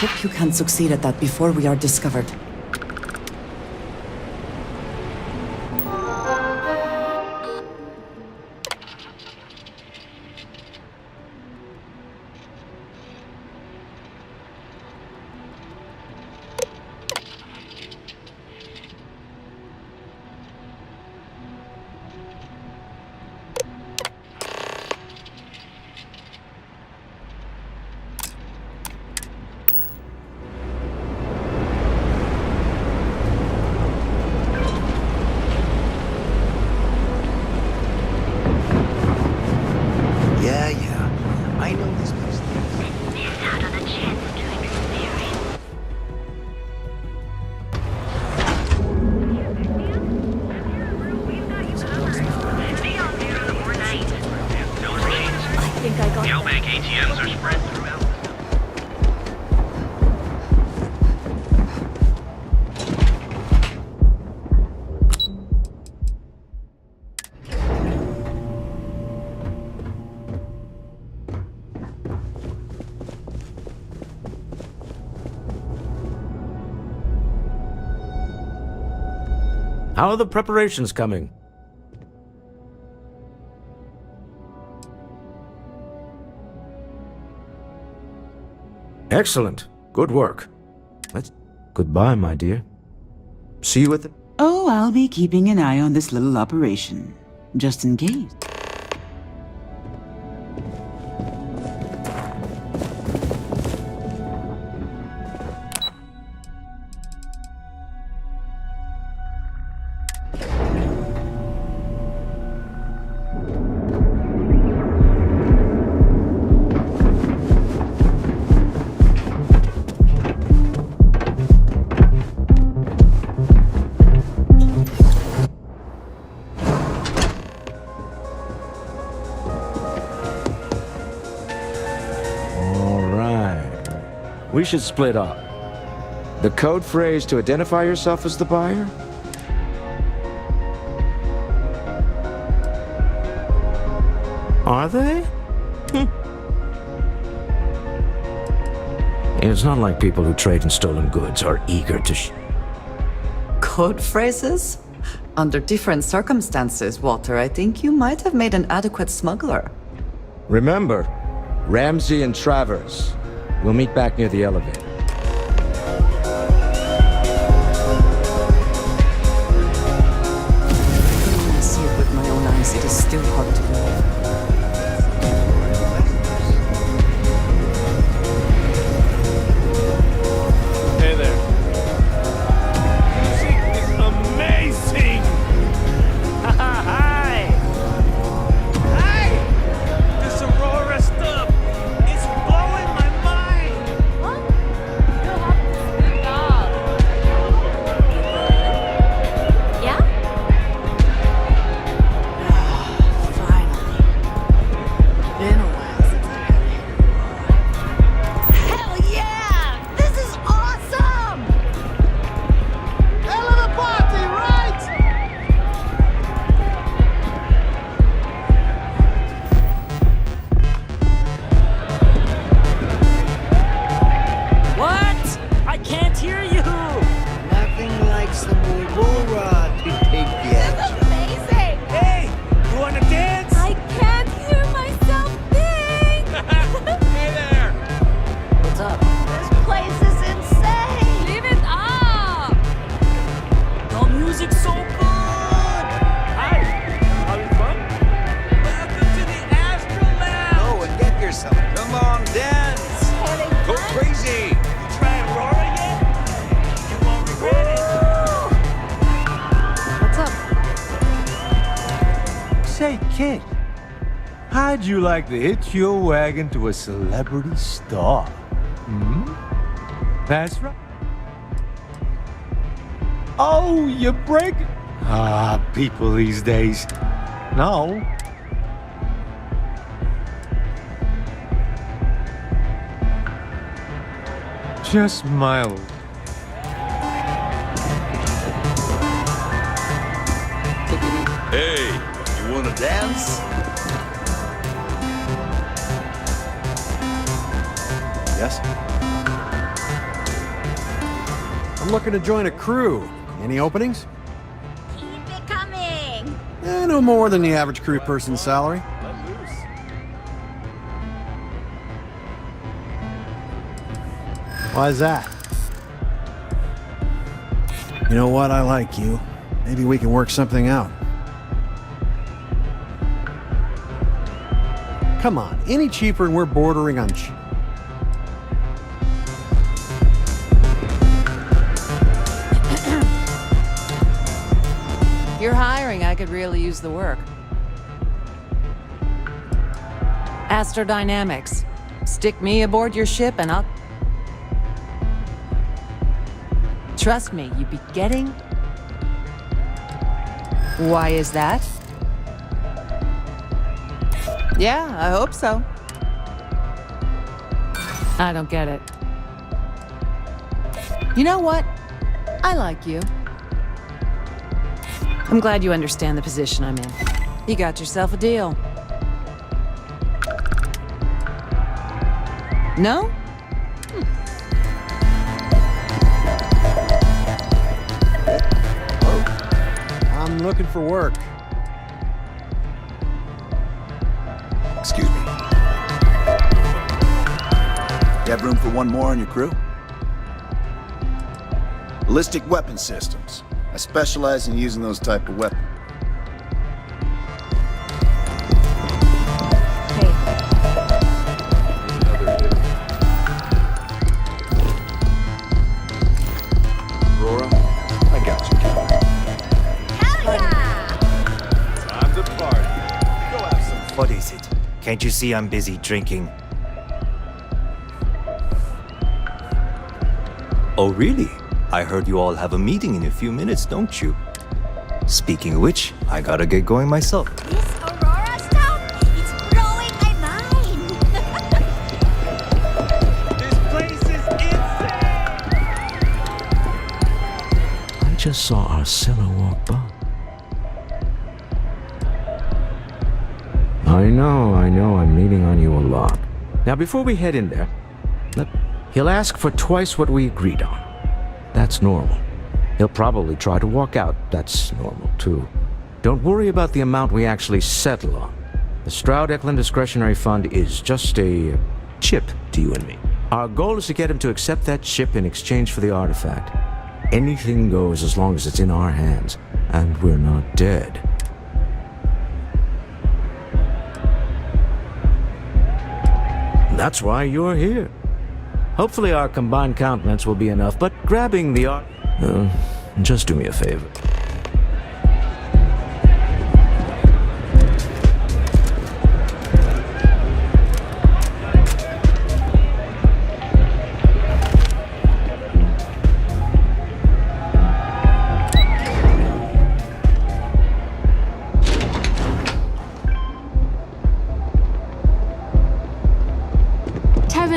Hope you can succeed at that before we are discovered. I know this place. Miss out on a chance to experience. I think I got Bank ATMs are spread throughout. How are the preparations coming? Excellent. Good work. Goodbye, my dear. See you at the... Oh, I'll be keeping an eye on this little operation, just in case. We should split up. The code phrase to identify yourself as the buyer? Are they? It's not like people who trade in stolen goods are eager to Code phrases? Under different circumstances, Walter, I think you might have made an adequate smuggler. Remember, Ramsey and Travers. We'll meet back near the elevator. When I see it with my own eyes, it is still hard to believe. Hey there. Music is amazing! Hi! Hi! This Aurora stuff is blowing my mind! Yeah? Finally. Been a while since I got here. Hell yeah! This is awesome! Hell of a party, right? What? I can't hear you! Nothing like some Aurora to take the action. Amazing! Hey! You wanna dance? I can't hear myself think! Hey there! What's up? This place is insane! Leave it up! The music's so good! Hi! Having fun? Welcome to the Astral Lounge! Go and get yourself. Come on, dance. Go crazy. You try Aurora yet? You won't regret it. What's up? Say, kid, how'd you like to hitch your wagon to a celebrity star? Hmm? That's right. Oh, you break... Ah, people these days. No. Just mild. Hey, you wanna dance? Yes? I'm looking to join a crew. Any openings? Keep it coming! No more than the average crew person's salary. Why's that? You know what? I like you. Maybe we can work something out. Come on, any cheaper and we're bordering on cheap. If you're hiring, I could really use the work. Astrodynamics. Stick me aboard your ship and I'll... Trust me, you'd be getting... Why is that? Yeah, I hope so. I don't get it. You know what? I like you. I'm glad you understand the position I'm in. You got yourself a deal. No? I'm looking for work. Excuse me. You have room for one more on your crew? Ballistic weapon systems. I specialize in using those type of weapons. Aurora, I got you covered. Hell yeah! Time to party. Go have some fun. What is it? Can't you see I'm busy drinking? Oh, really? I heard you all have a meeting in a few minutes, don't you? Speaking of which, I gotta get going myself. This Aurora stuff, it's blowing my mind! This place is insane! I just saw Arcella walk by. I know, I'm leaning on you a lot. Now, before we head in there, he'll ask for twice what we agreed on. That's normal. He'll probably try to walk out. That's normal, too. Don't worry about the amount we actually settle on. The Stroud-Eklund Discretionary Fund is just a chip to you and me. Our goal is to get him to accept that chip in exchange for the artifact. Anything goes as long as it's in our hands, and we're not dead. That's why you're here. Hopefully our combined countenance will be enough, but grabbing the art... just do me a favor.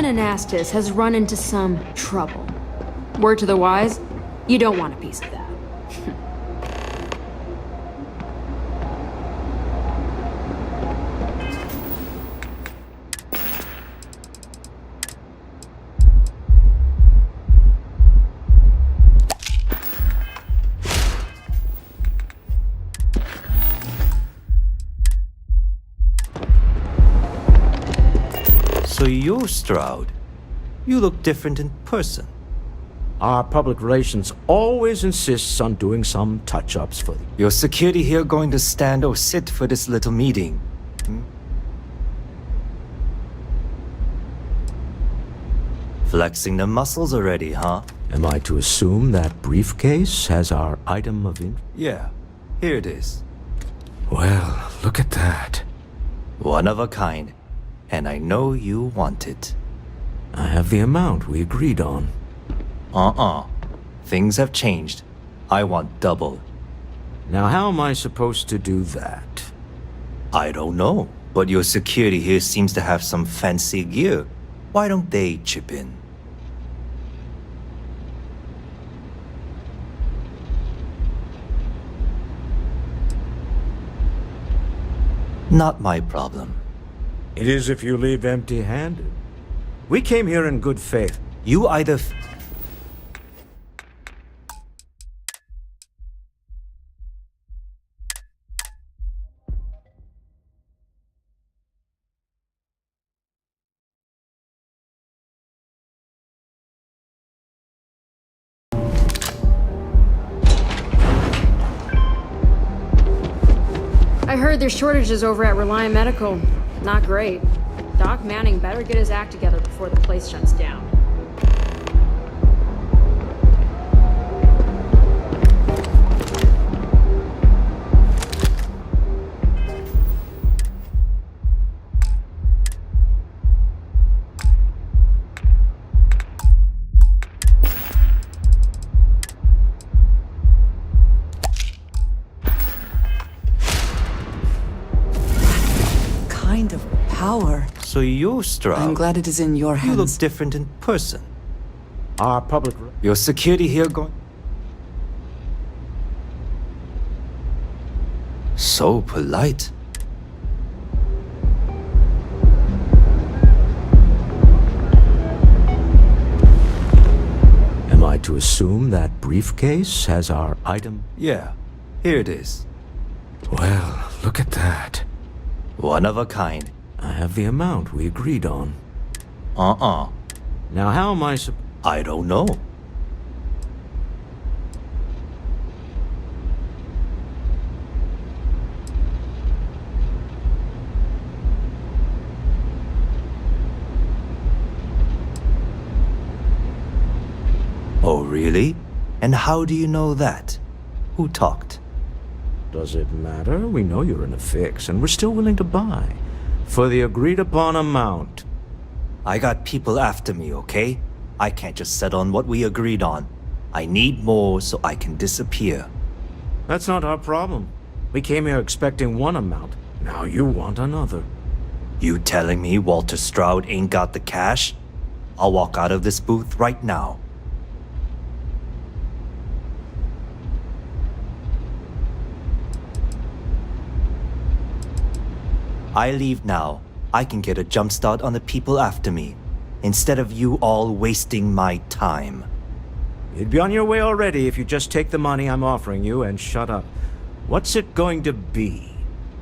Anastas has run into some trouble. Word to the wise, you don't want a piece of that. So you're Stroud. You look different in person. Our public relations always insists on doing some touch-ups for them. Your security here going to stand or sit for this little meeting? Flexing the muscles already, huh? Am I to assume that briefcase has our item of interest? Yeah, here it is. Well, look at that. One of a kind. And I know you want it. I have the amount we agreed on. Things have changed. I want double. Now how am I supposed to do that? I don't know, but your security here seems to have some fancy gear. Why don't they chip in? Not my problem. It is if you leave empty-handed. We came here in good faith. You either... heard there's shortages over at Reliant Medical. Not great. Doc Manning better get his act together before the place shuts down. Kind of power. So you're Stroud. I'm glad it is in your hands. You look different in person. Our public... Your security here going... So polite. Am I to assume that briefcase has our item? Yeah, here it is. Well, look at that. One of a kind. I have the amount we agreed on. Uh-uh. Now how am I I don't know. Oh, really? And how do you know that? Who talked? Does it matter? We know you're in a fix, and we're still willing to buy. For the agreed-upon amount. I got people after me, okay? I can't just settle on what we agreed on. I need more so I can disappear. That's not our problem. We came here expecting one amount. Now you want another. You telling me Walter Stroud ain't got the cash? I'll walk out of this booth right now. I leave now. I can get a jump start on the people after me, instead of you all wasting my time. You'd be on your way already if you just take the money I'm offering you and shut up. What's it going to be?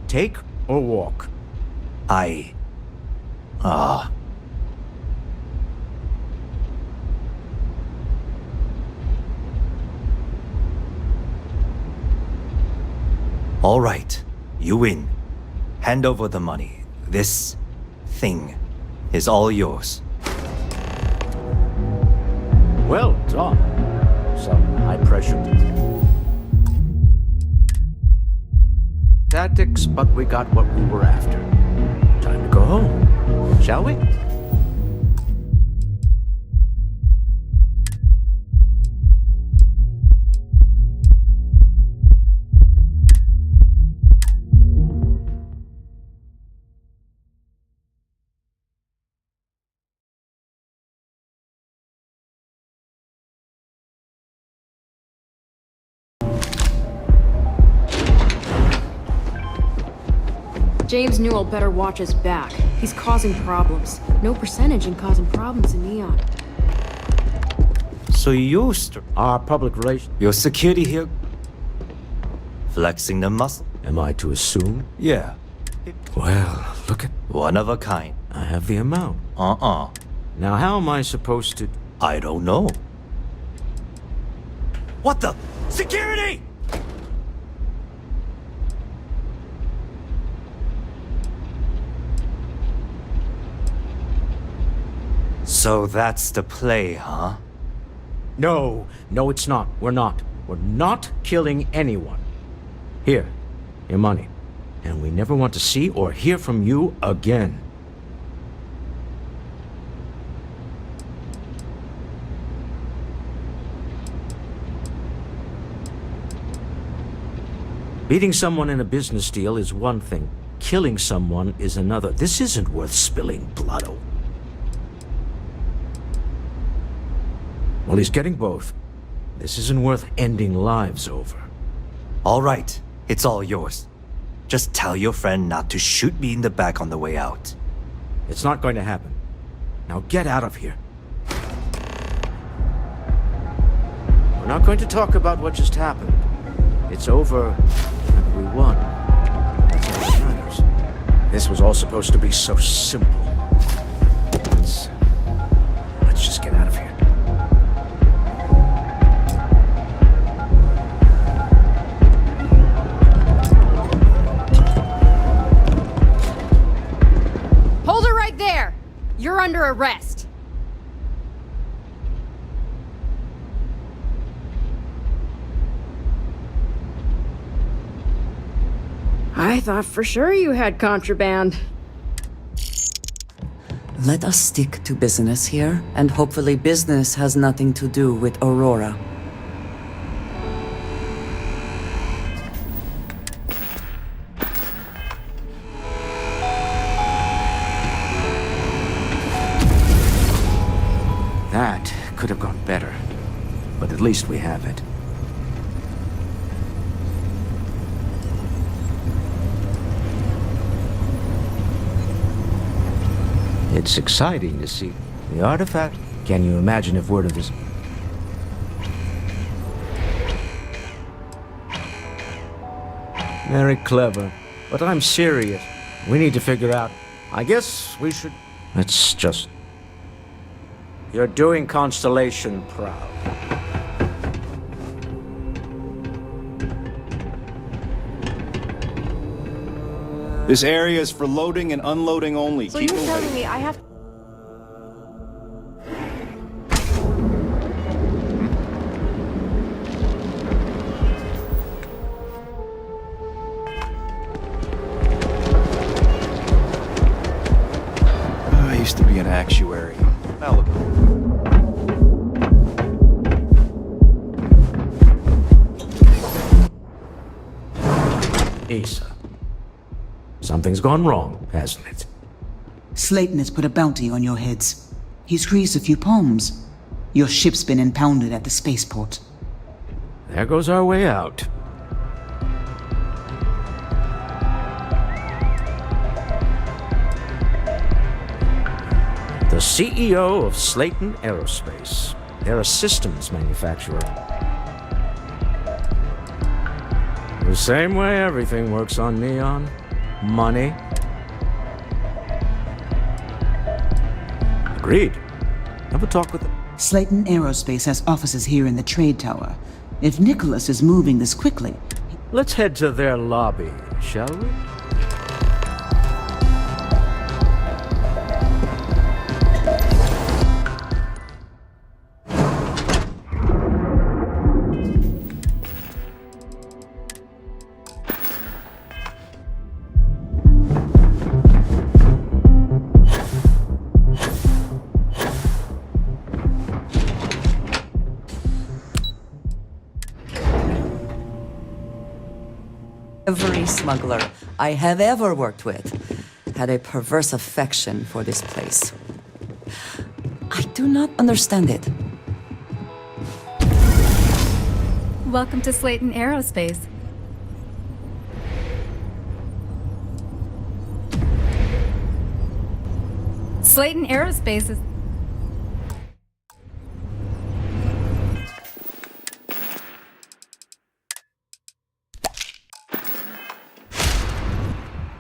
Take or walk? All right, you win. Hand over the money. This thing is all yours. Well done. Some high-pressure tactics, but we got what we were after. Time to go home, shall we? James Newell better watch his back. He's causing problems. No percentage in causing problems in Neon. So you're our public relations. Your security here? Flexing the muscle? Am I to assume? Yeah. Well, look at... One of a kind. I have the amount. Uh-uh. Now how am I supposed to... I don't know. What the? Security! So that's the play, huh? No, it's not. We're not. We're not killing anyone. Here, your money. And we never want to see or hear from you again. Beating someone in a business deal is one thing. Killing someone is another. This isn't worth spilling blood over. Well, he's getting both. This isn't worth ending lives over. All right, it's all yours. Just tell your friend not to shoot me in the back on the way out. It's not going to happen. Now get out of here. We're not going to talk about what just happened. It's over, and we won. That's all that matters. This was all supposed to be so simple. Let's just get out of here. You're under arrest. I thought for sure you had contraband. Let us stick to business here, and hopefully business has nothing to do with Aurora. That could have gone better, but at least we have it. It's exciting to see the artifact. Can you imagine if word of this... Very clever, but I'm serious. We need to figure out... I guess we should... Let's just... You're doing Constellation proud. This area is for loading and unloading only. So Keep you're moving. telling me I have... I used to be an actuary. Malibu. Asa. Something's gone wrong, hasn't it? Slayton has put a bounty on your heads. He's greased a few palms. Your ship's been impounded at the spaceport. There goes our way out. The CEO of Slayton Aerospace. They're a systems manufacturer. The same way everything works on Neon. Money. Agreed. Have a talk with them. Slayton Aerospace has offices here in the trade tower. If Nicholas is moving this quickly... Let's head to their lobby, shall we? Every smuggler I have ever worked with had a perverse affection for this place. I do not understand it. Welcome to Slayton Aerospace. Slayton Aerospace is...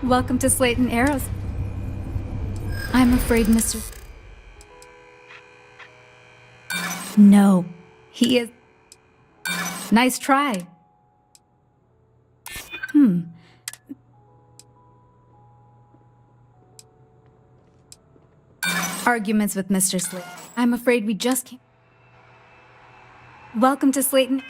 Welcome to Slayton Aerospace. I'm afraid, Mr. No, he is... Nice try. Arguments with Mr. Slayton. I'm afraid we just can't... Welcome to Slayton...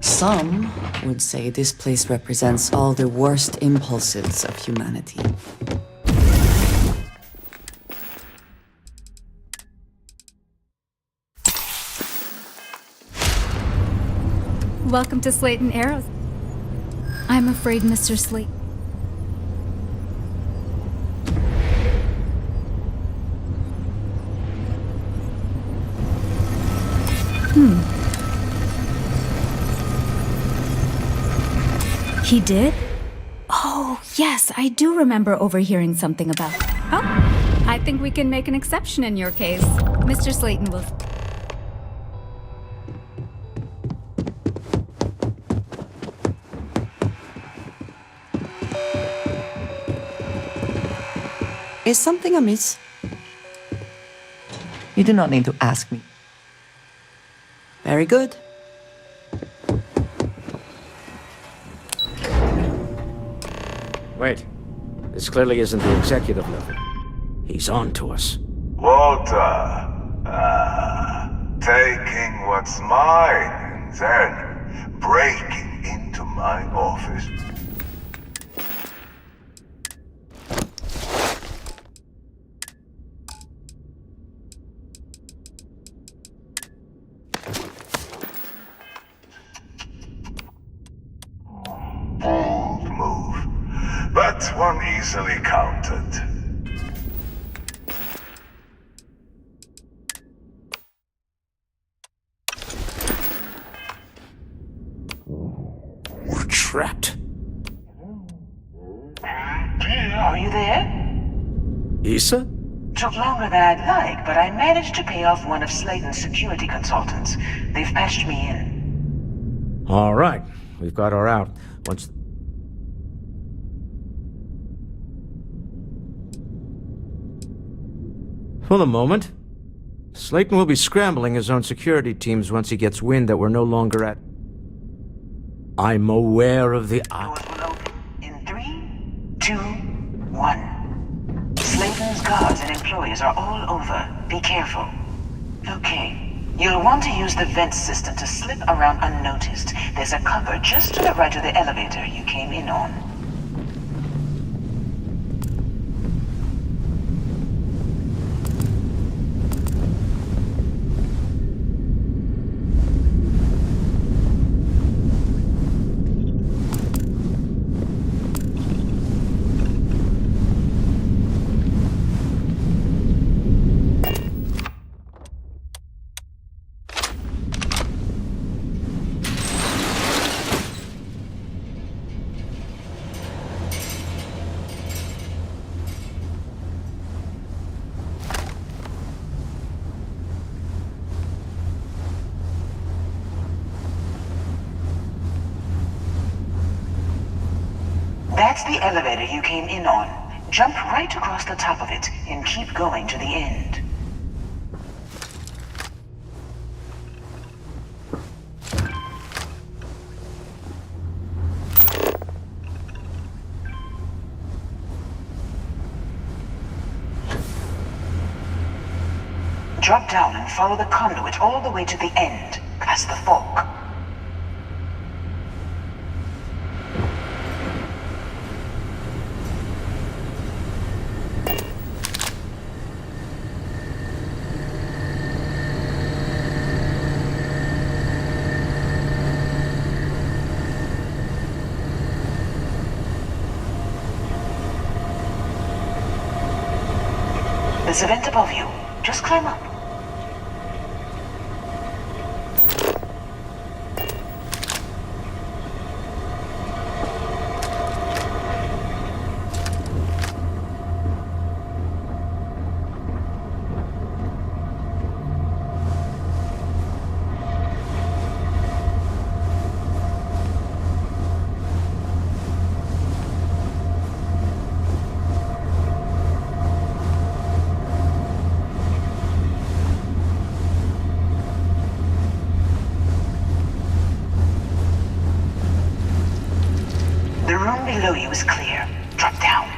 Some would say this place represents all the worst impulses of humanity. Welcome to Slayton Aerospace. I'm afraid, Mr. Slayton. He did? Oh, yes, I do remember overhearing something about... Oh, I think we can make an exception in your case. Mr. Slayton will... Is something amiss? You do not need to ask me. Very good. Wait. This clearly isn't the executive level. He's on to us. Walter. Taking what's mine and then breaking into my office. Bold move, but one easily countered. We're trapped. Are you there? Issa? Took longer than I'd like, but I managed to pay off one of Slayton's security consultants. They've patched me in. All right. We've got her out. Once... For the moment, Slayton will be scrambling his own security teams once he gets wind that we're no longer at... I'm aware of the... In 3, 2, 1. Slayton's guards and employees are all over. Be careful. Okay. You'll want to use the vent system to slip around unnoticed. There's a cover just to the right of the elevator you came in on. That's the elevator you came in on. Jump right across the top of it and keep going to the end. Drop down and follow the conduit all the way to the end, past the fork. There's a vent above you. Just climb up. The room below you is clear. Drop down.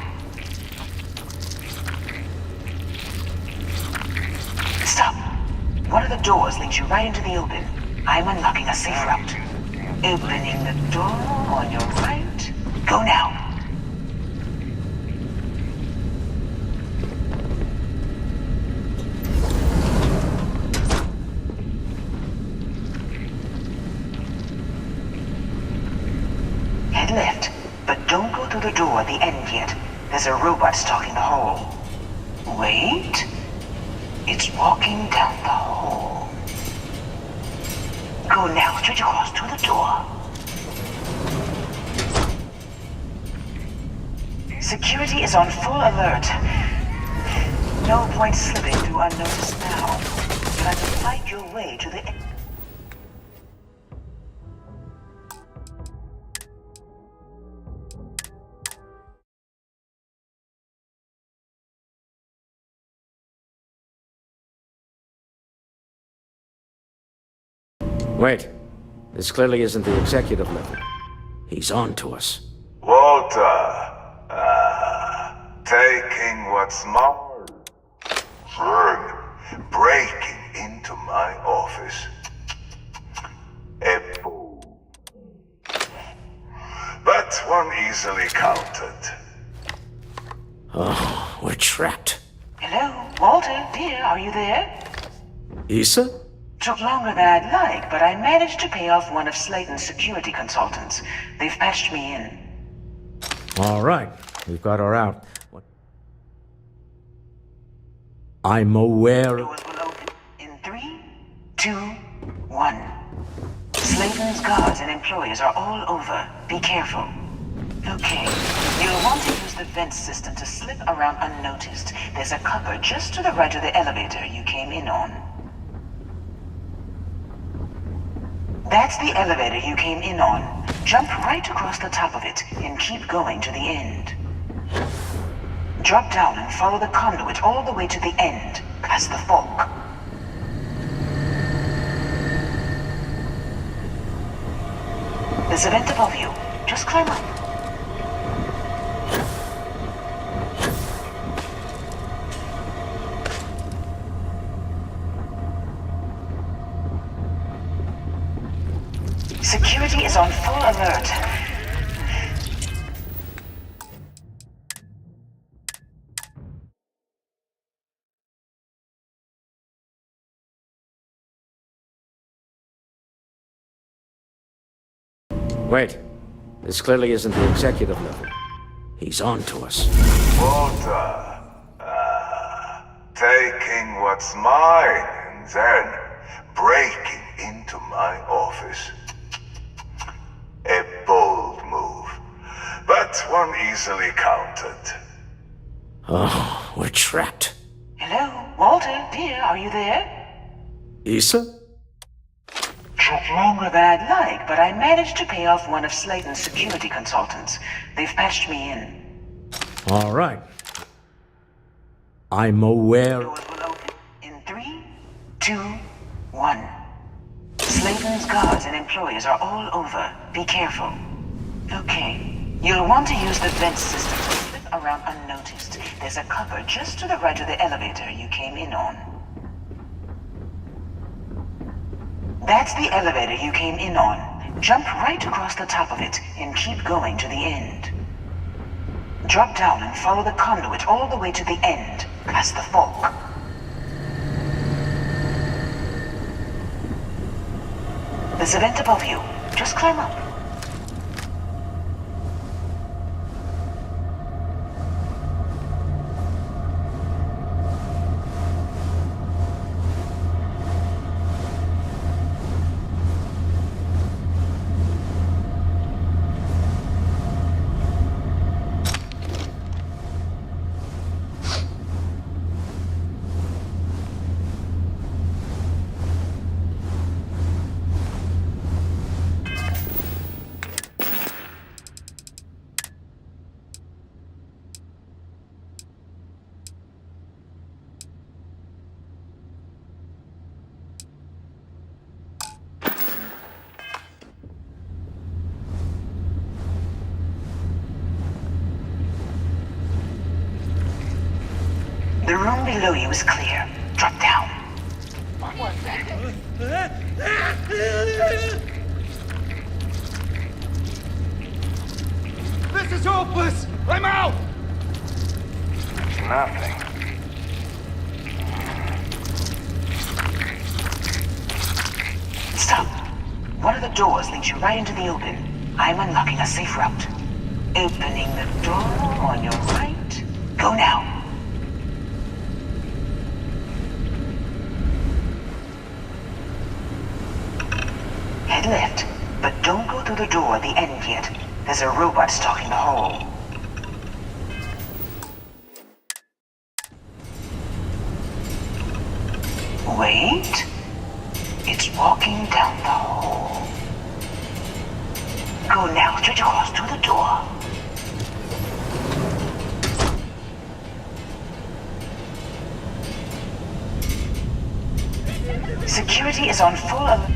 Stop. One of the doors leads you right into the open. I'm unlocking a safe route. Opening the door on your right. Go now. Head left. But don't go through the door at the end yet. There's a robot stalking the hall. Wait. It's walking down the hall. Go now, straight across to the door. Security is on full alert. No point slipping through unnoticed now. You'll have to fight your way to the end. Wait. This clearly isn't the executive level. He's on to us. Walter, taking what's mine. Then breaking into my office. A fool. But one easily counted. Oh, we're trapped. Hello, Walter, dear, are you there? Issa? Took longer than I'd like, but I managed to pay off one of Slayton's security consultants. They've patched me in. All right. We've got her out. What? I'm aware... Doors will open in 3, 2, 1. Slayton's guards and employees are all over. Be careful. Okay. You'll want to use the vent system to slip around unnoticed. There's a cupboard just to the right of the elevator you came in on. That's the elevator you came in on. Jump right across the top of it and keep going to the end. Drop down and follow the conduit all the way to the end, past the fork. There's a vent above you. Just climb up. Security is on full alert. Wait. This clearly isn't the executive level. He's on to us. Walter, taking what's mine and then breaking into my office. A bold move, but one easily counted. Oh, we're trapped. Hello, Walter, dear, are you there? Issa? Took longer than I'd like, but I managed to pay off one of Slayton's security consultants. They've patched me in. All right. I'm aware... Doors will open in 3, 2, 1. Slayton's guards and employees are all over. Be careful. Okay. You'll want to use the vent system to slip around unnoticed. There's a cupboard just to the right of the elevator you came in on. That's the elevator you came in on. Jump right across the top of it and keep going to the end. Drop down and follow the conduit all the way to the end, past the fork. There's a vent above you. Just climb up. The room below you is clear. Drop down. What was that? This is hopeless! I'm out! It's nothing. Stop. One of the doors leads you right into the open. I'm unlocking a safe route. Opening the door on your right. Go now. Head left, but don't go through the door at the end yet. There's a robot stalking the hall. Wait. It's walking down the hall. Go now, straight across to the door. Security is on full alert.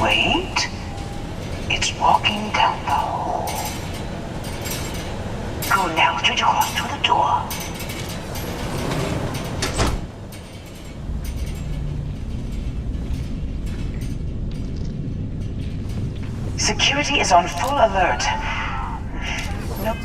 Wait. It's walking down the hall. Go now, straight across to the door. Security is on full alert. Nope.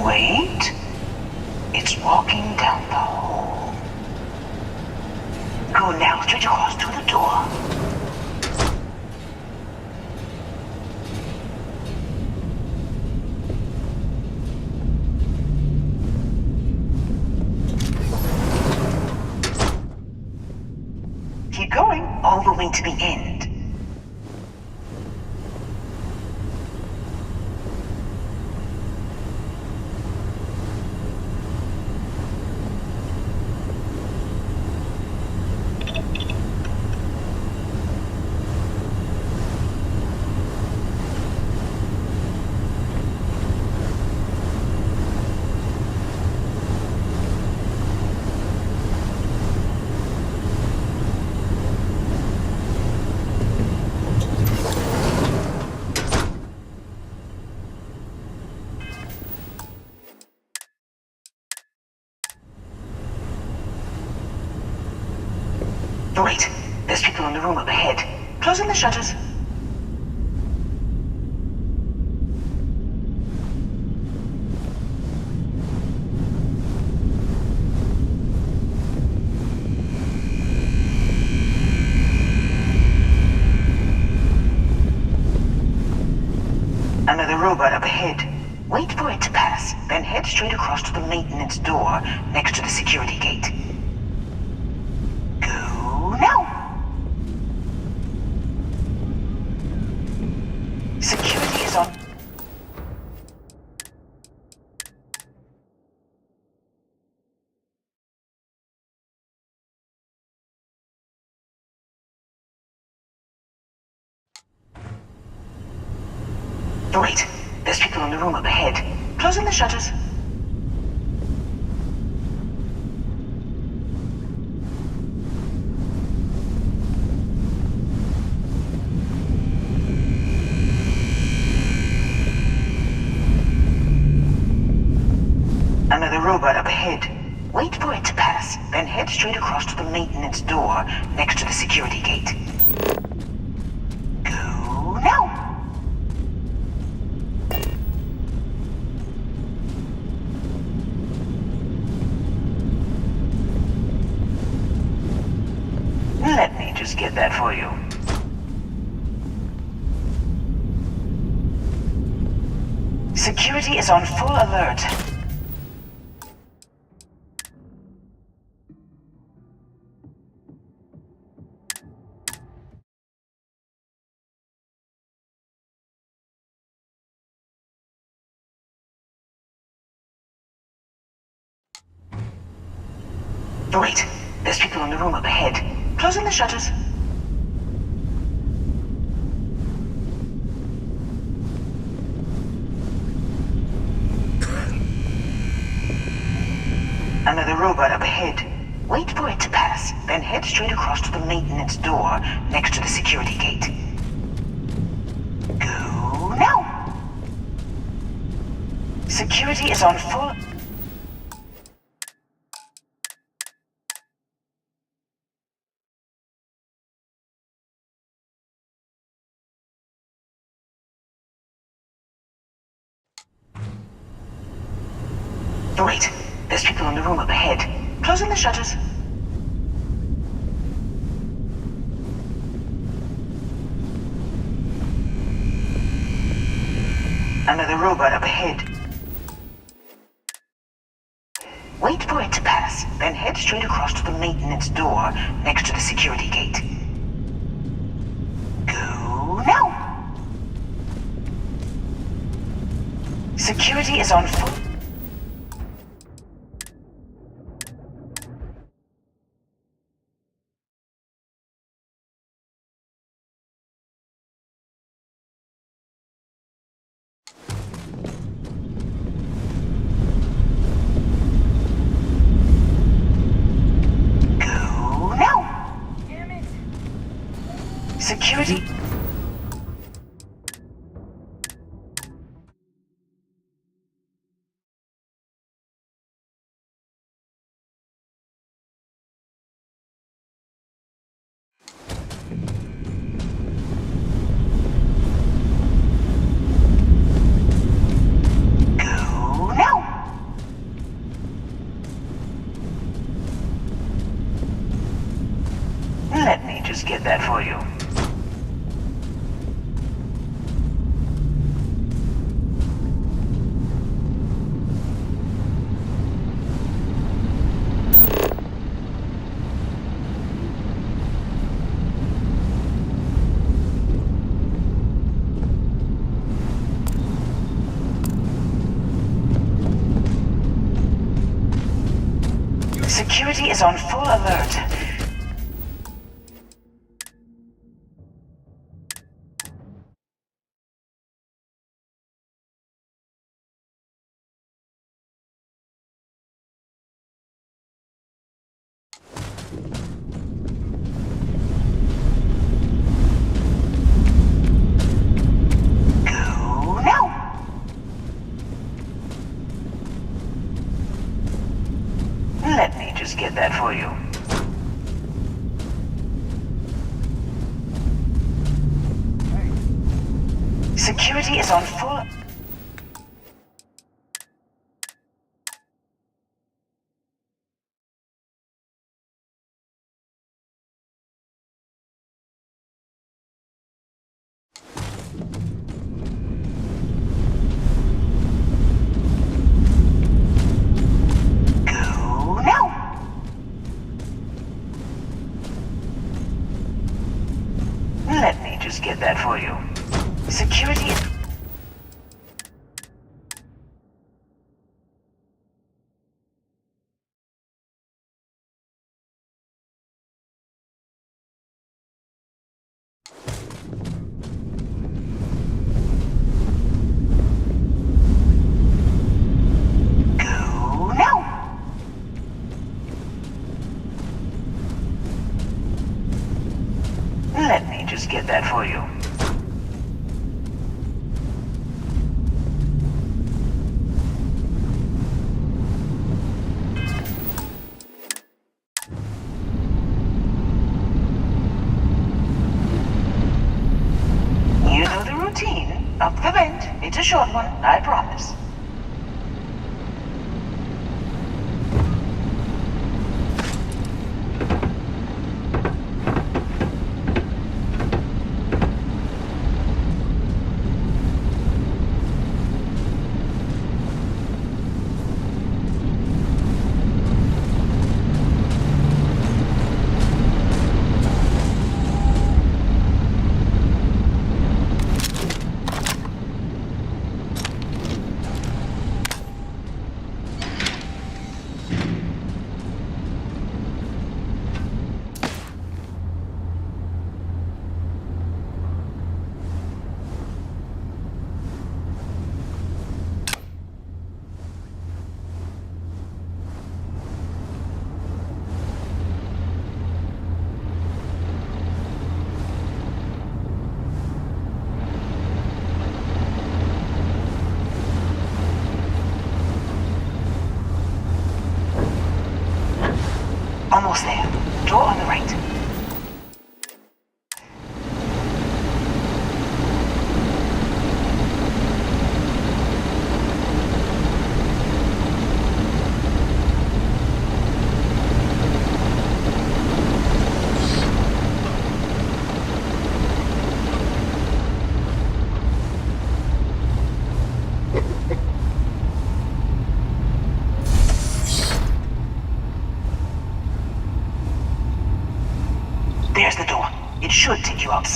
Wait. It's walking down the hall. Go now, straight across to the door. Keep going, all the way to the end. Wait, there's people in the room up ahead. Closing the shutters. Another robot up ahead. Wait for it to pass, then head straight across to the maintenance door next to the security gate. Now! Security is on. Wait, there's people in the room up ahead. Closing the shutters. Another robot up ahead. Wait for it to pass, then head straight across to the maintenance door next to the security gate. Go now! Let me just get that for you. Security is on full alert. Wait, there's people in the room up ahead. Closing the shutters. Another robot up ahead. Wait for it to pass, then head straight across to the maintenance door next to the security gate. Go now! Security is on full... Wait, there's people in the room up ahead. Closing the shutters. Another robot up ahead. Wait for it to pass, then head straight across to the maintenance door next to the security gate. Go now! Security is on full... Security. Go now. Let me just get that for you. Security is on full alert. Go now. Let me just get that for you. Security is on full... Go now. Let me just get that for you. Security is... Go now. Let me just get that for you. You know the routine. Up the vent. It's a short one, I promise.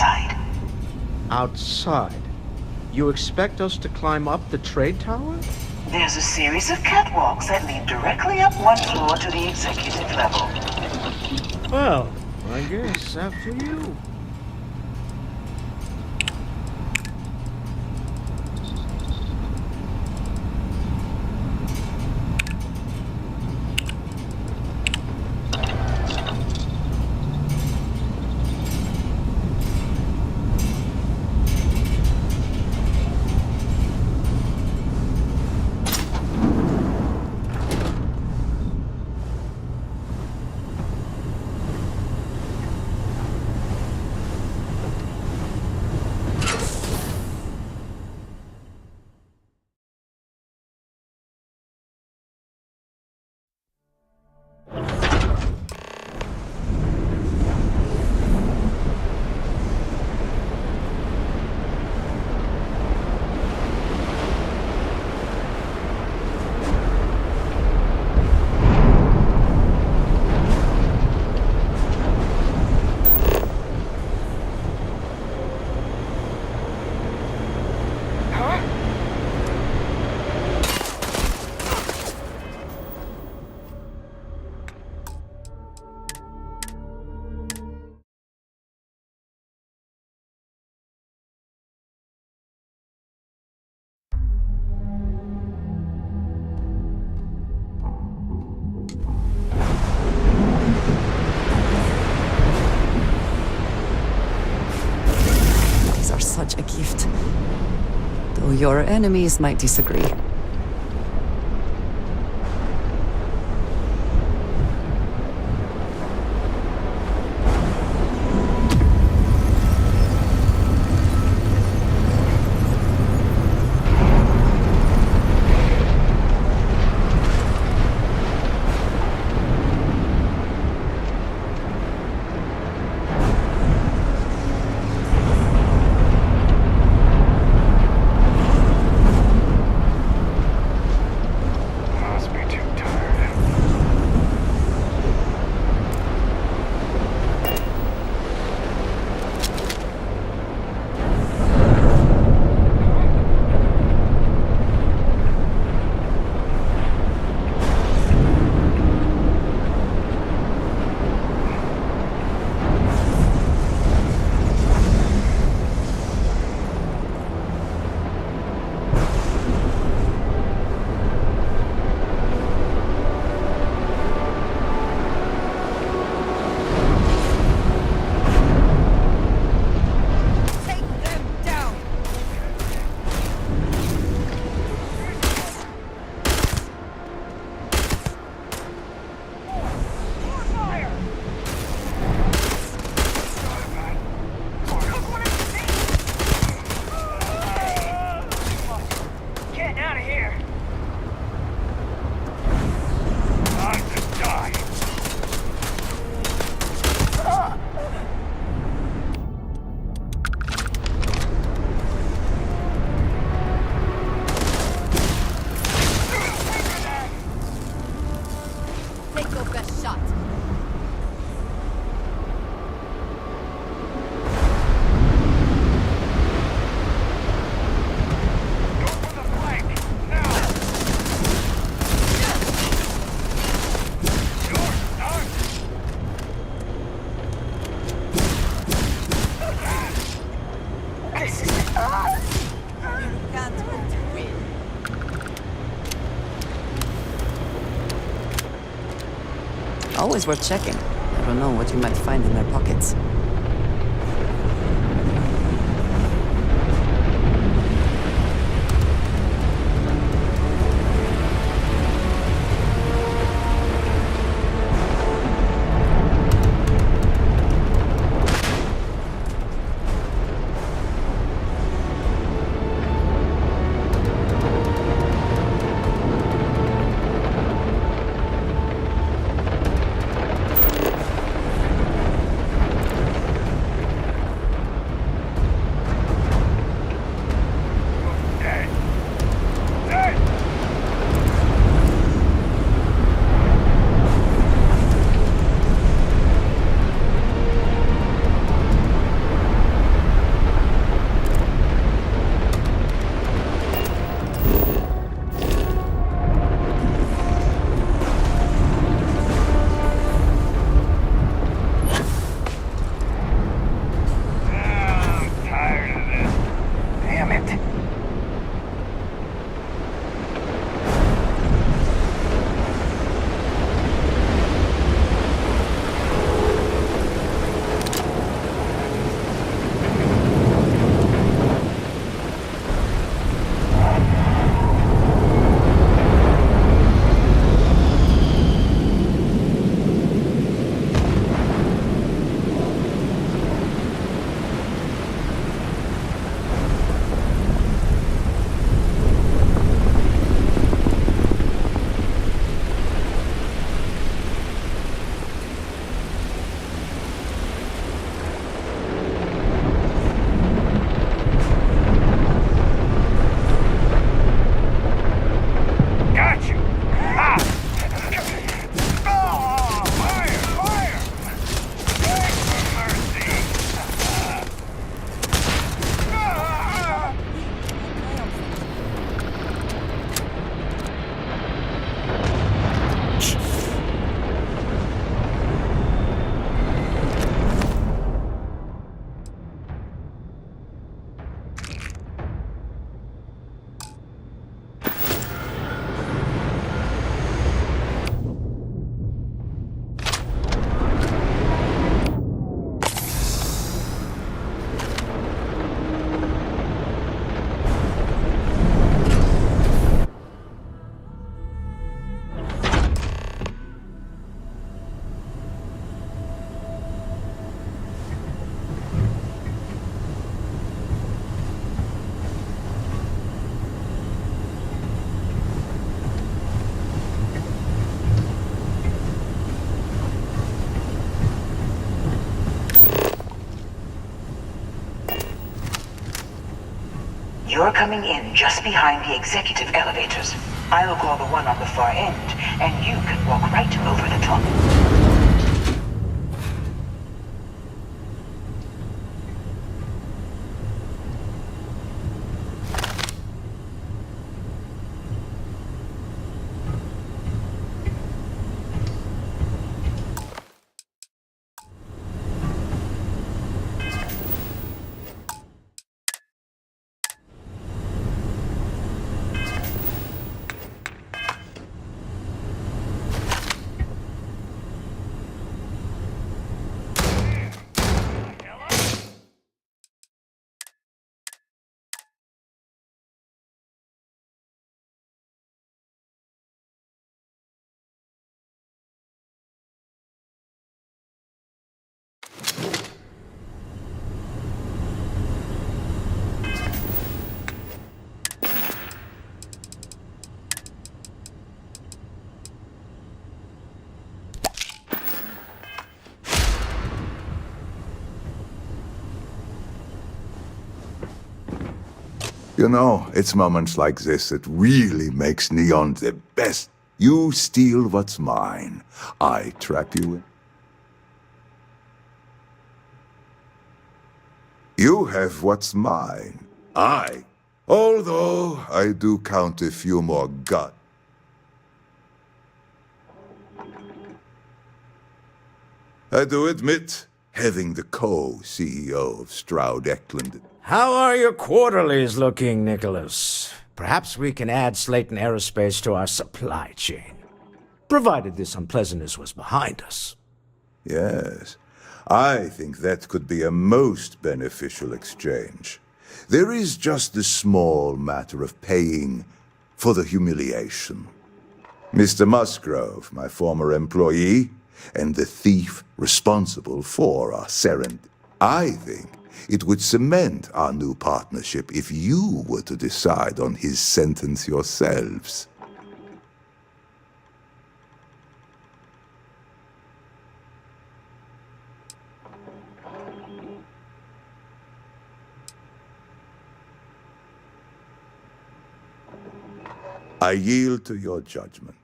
outside. Outside? You expect us to climb up the trade tower? There's a series of catwalks that lead directly up one floor to the executive level. Well, I guess after you. Such a gift. Though your enemies might disagree. Always worth checking. I don't know what you might find in their pockets. You're coming in just behind the executive elevators. I'll call the one on the far end, and you can walk right over the top. You know, it's moments like this that really makes Neon the best. You steal what's mine. I trap you in. You have what's mine. Although I do count a few more guts. I do admit, having the co-CEO of Stroud Eklund. How are your quarterlies looking, Nicholas? Perhaps we can add Slayton Aerospace to our supply chain, provided this unpleasantness was behind us. Yes, I think that could be a most beneficial exchange. There is just the small matter of paying for the humiliation. Mr. Musgrove, my former employee, and the thief responsible for our serend. I think it would cement our new partnership if you were to decide on his sentence yourselves. I yield to your judgment.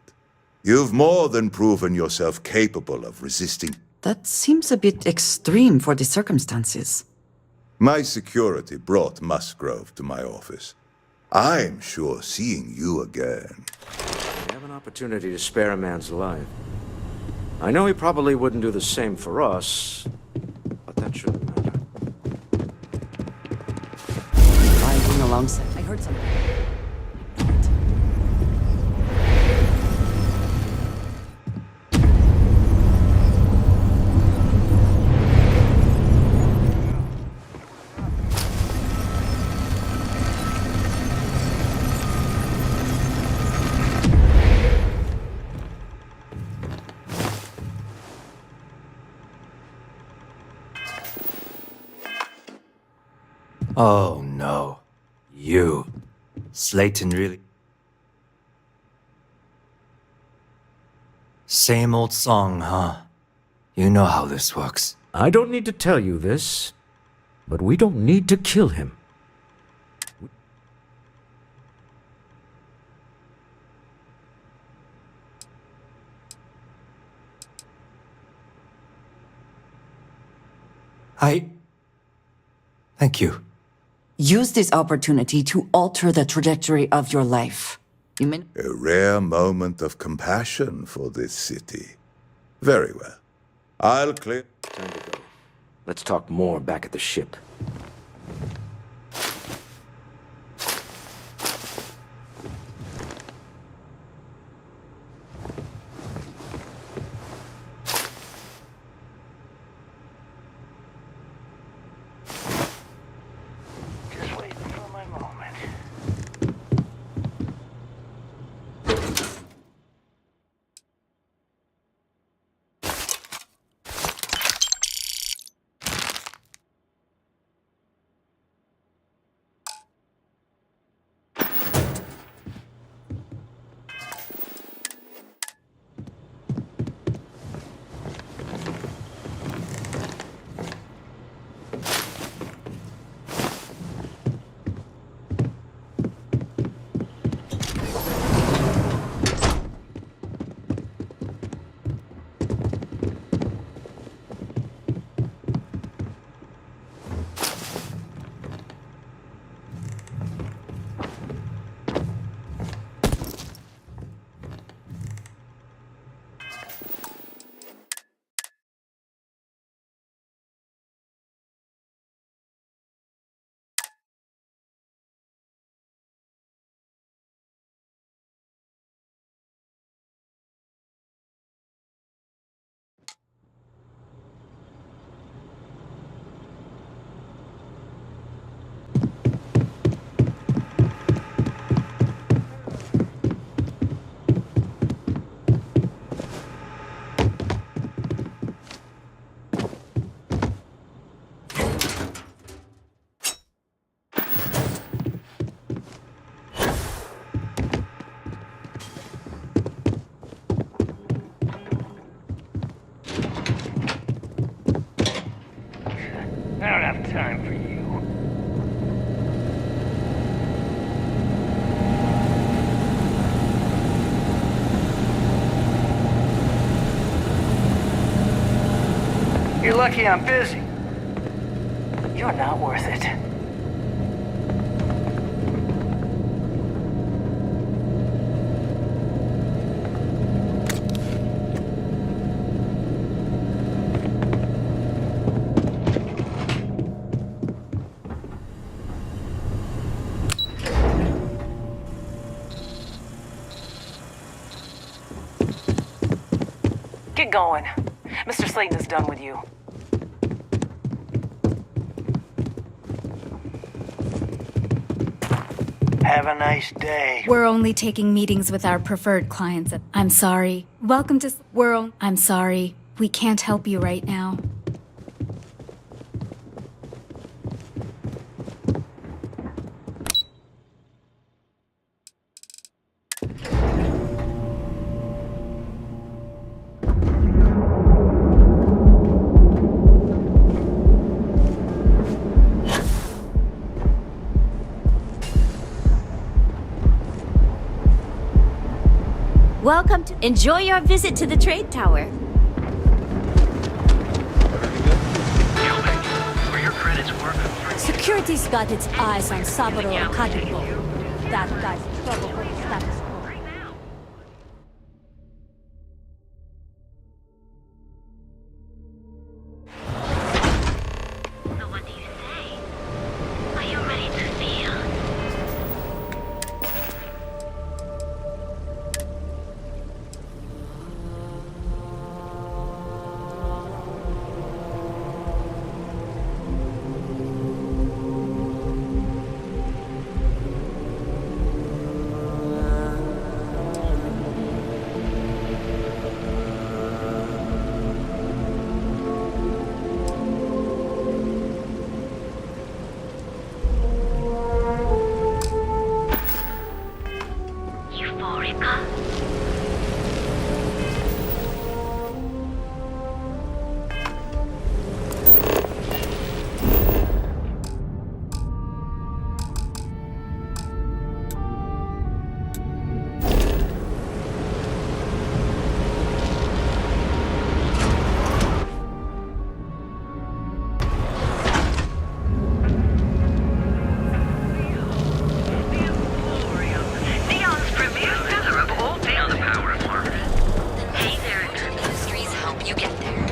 You've more than proven yourself capable of resisting. That seems a bit extreme for the circumstances. My security brought Musgrove to my office. I'm sure seeing you again. We have an opportunity to spare a man's life. I know he probably wouldn't do the same for us, but that shouldn't matter. Riding alongside. I heard something. Oh no. You. Slayton really... Same old song, huh? You know how this works. I don't need to tell you this, but we don't need to kill him. Thank you. Use this opportunity to alter the trajectory of your life. A rare moment of compassion for this city. Very well. I'll clear... Time to go. Let's talk more back at the ship. lucky I'm busy. You're not worth it. Get going. Mr. Slayton is done with you. Have a nice day. We're only taking meetings with our preferred clients. I'm sorry. Welcome to I'm sorry. We can't help you right now. Welcome to enjoy your visit to the trade tower. Where your credits work. Security's got its eyes on Saburo Kajibo. That guy's trouble with the status quo. So what do you say? Are you ready to feel? Euphorica? Neon's premier seller of all things on the power of market. Hey there, Industries help you get there.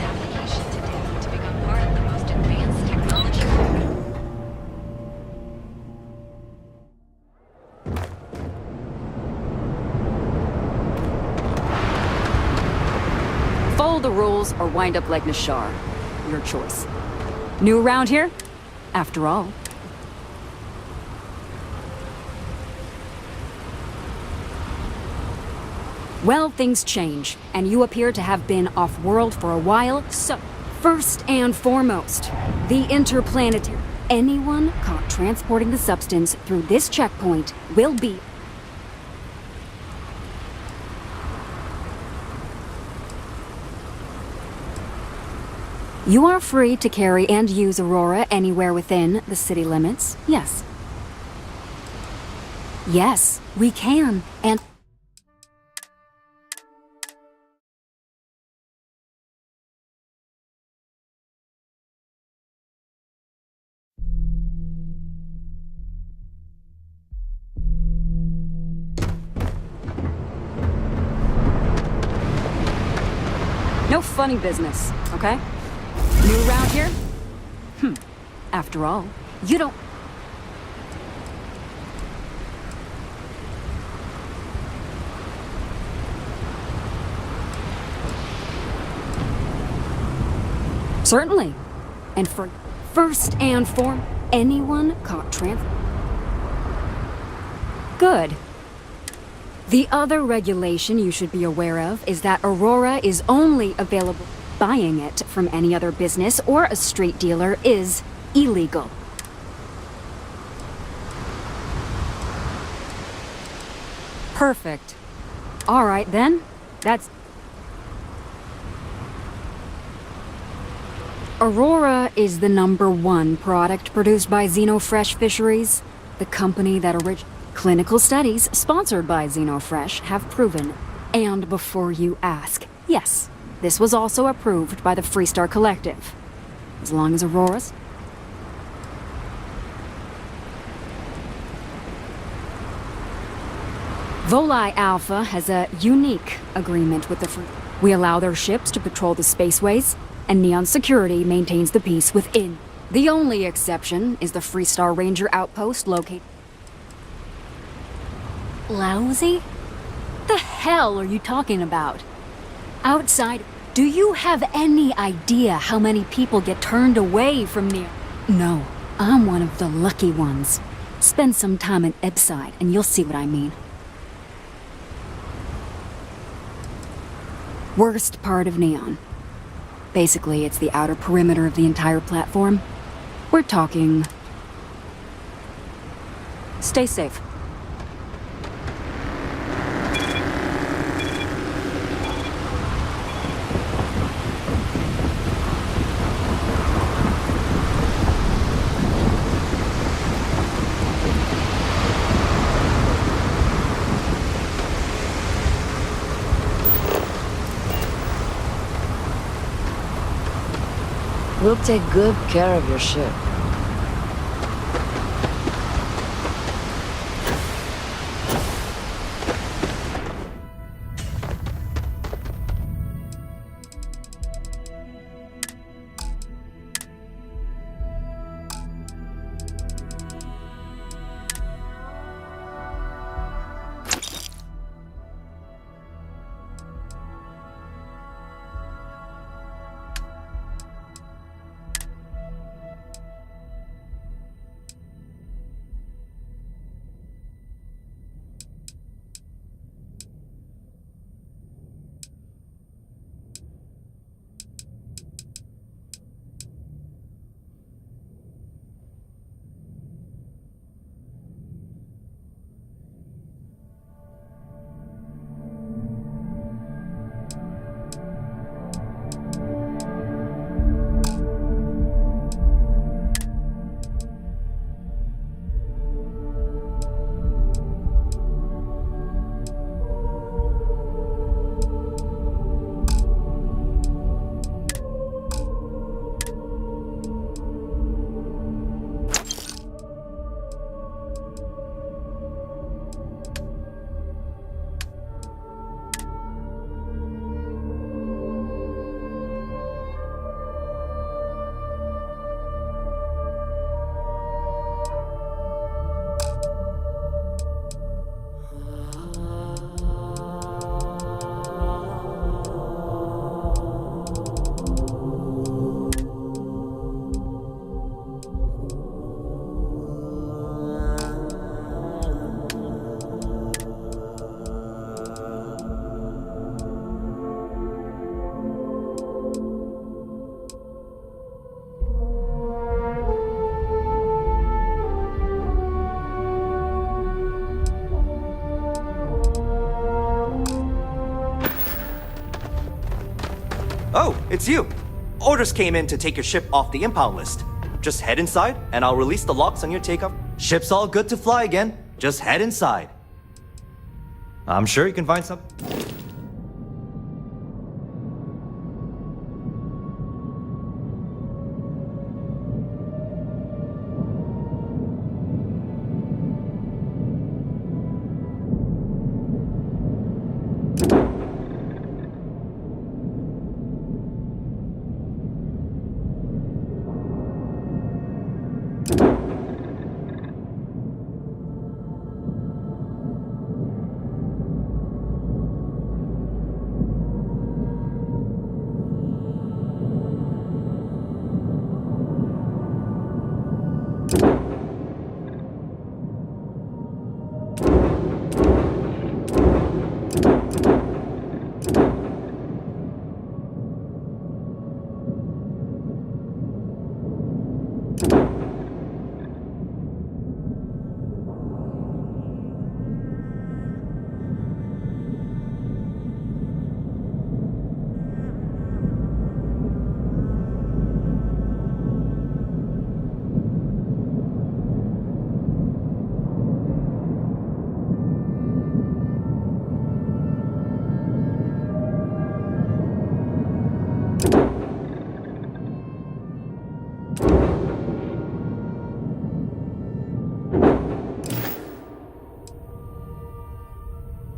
Application today to become part of the most advanced technology. Follow the rules or wind up like Nashar. Your choice. New around here? After all. Well, things change, and you appear to have been off-world for a while, so... First and foremost, the interplanetary. Anyone caught transporting the substance through this checkpoint will be... You are free to carry and use Aurora anywhere within the city limits, yes. Yes, we can, and... No funny business, okay? New around here? After all, you don't... Certainly. And for first and foremost, anyone caught Good. The other regulation you should be aware of is that Aurora is only available. Buying it from any other business or a street dealer is illegal. Perfect. All right then. That's... Aurora is the #1 product produced by Xenofresh Fisheries, the company that clinical studies sponsored by Xenofresh have proven. And before you ask, yes, This was also approved by the Freestar Collective. As long as Aurora's... Volii Alpha has a unique agreement with the Free... We allow their ships to patrol the spaceways, and Neon Security maintains the peace within. The only exception is the Freestar Ranger outpost located... Lousy? The hell are you talking about? Outside, do you have any idea how many people get turned away from Neon? No, I'm one of the lucky ones. Spend some time in Ebside and you'll see what I mean. Worst part of Neon. Basically, it's the outer perimeter of the entire platform. We're talking... Stay safe. We'll take good care of your ship. Oh, it's you! Orders came in to take your ship off the impound list. Just head inside, and I'll release the locks on your takeoff. Ship's all good to fly again. Just head inside. I'm sure you can find some...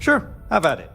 Sure, have at it.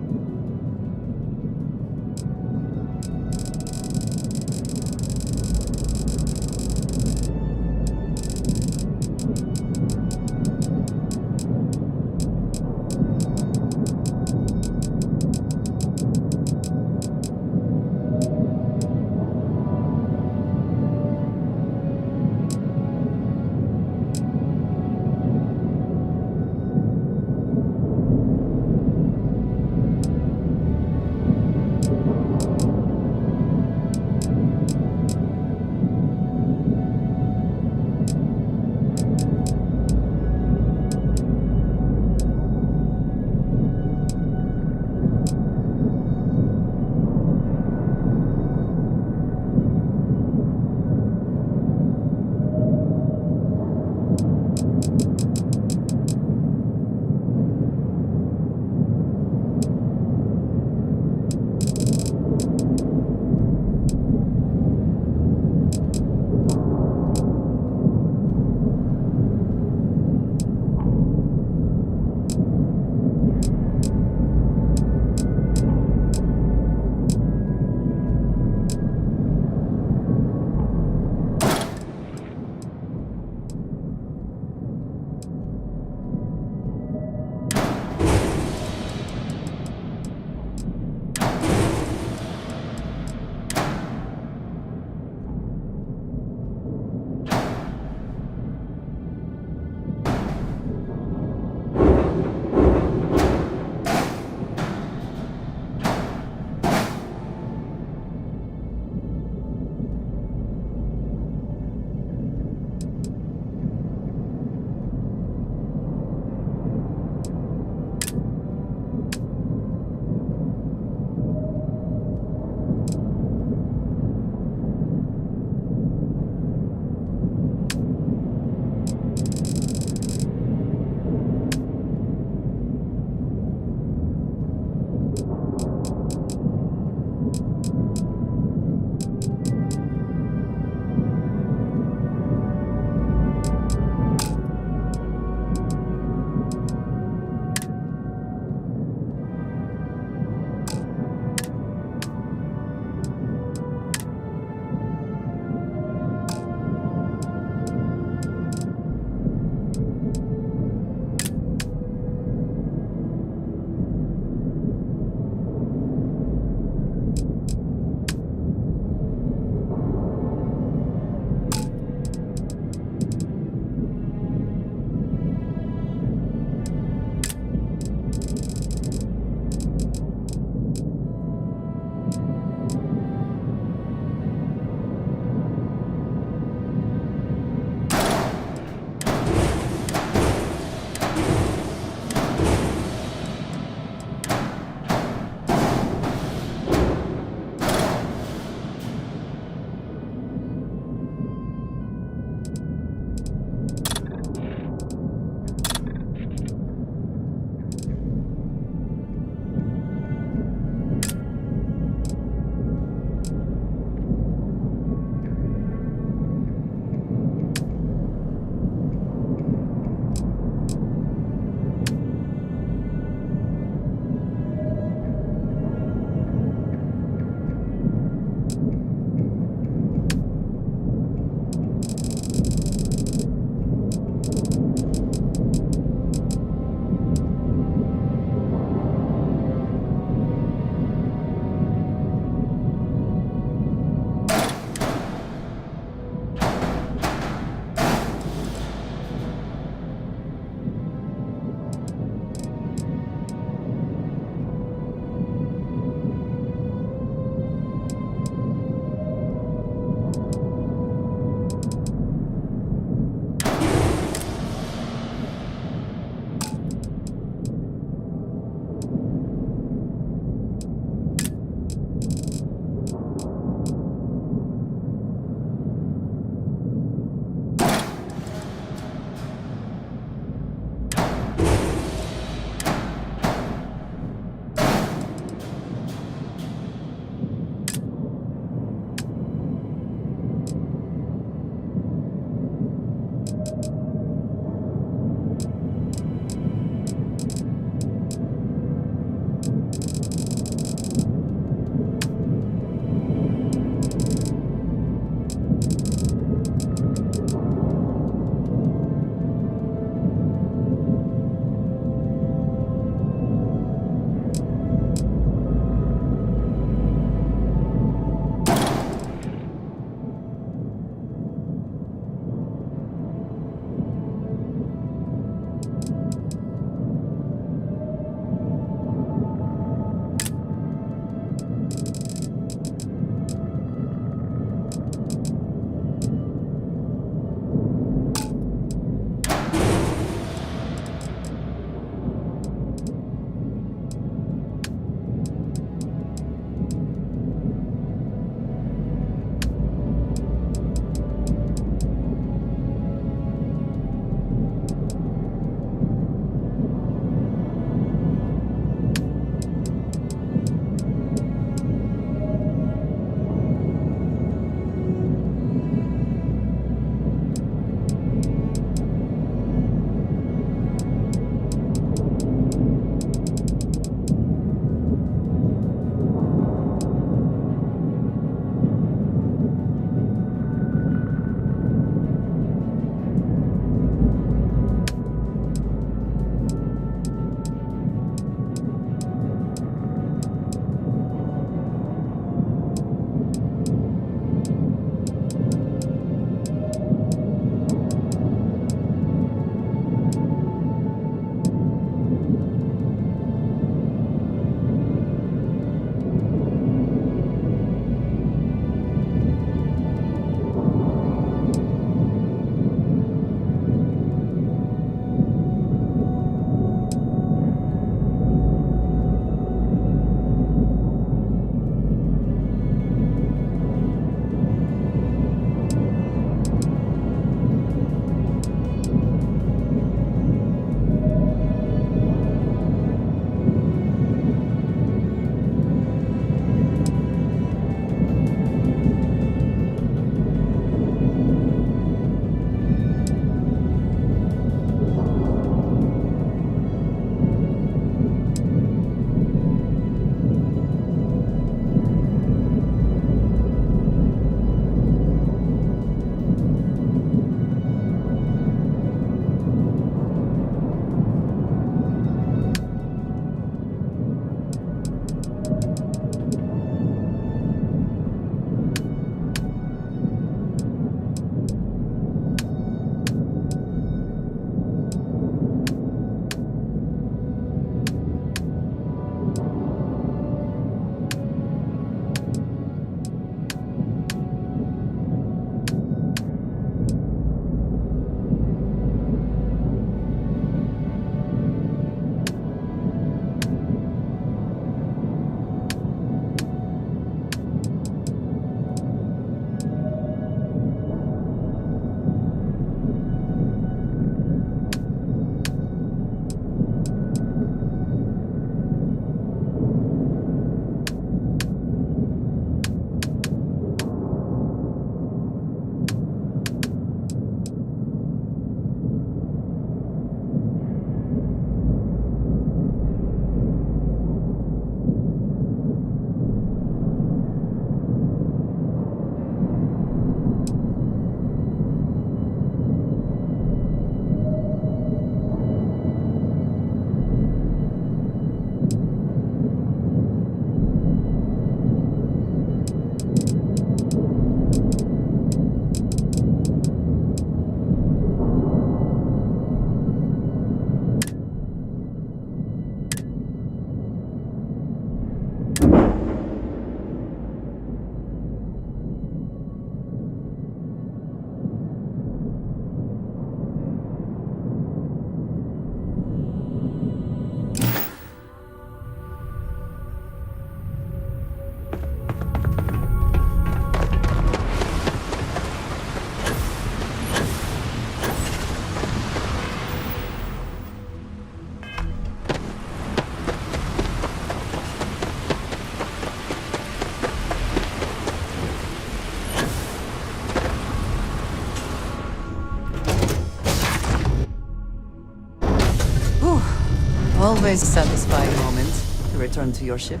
Always a satisfying moment to return to your ship.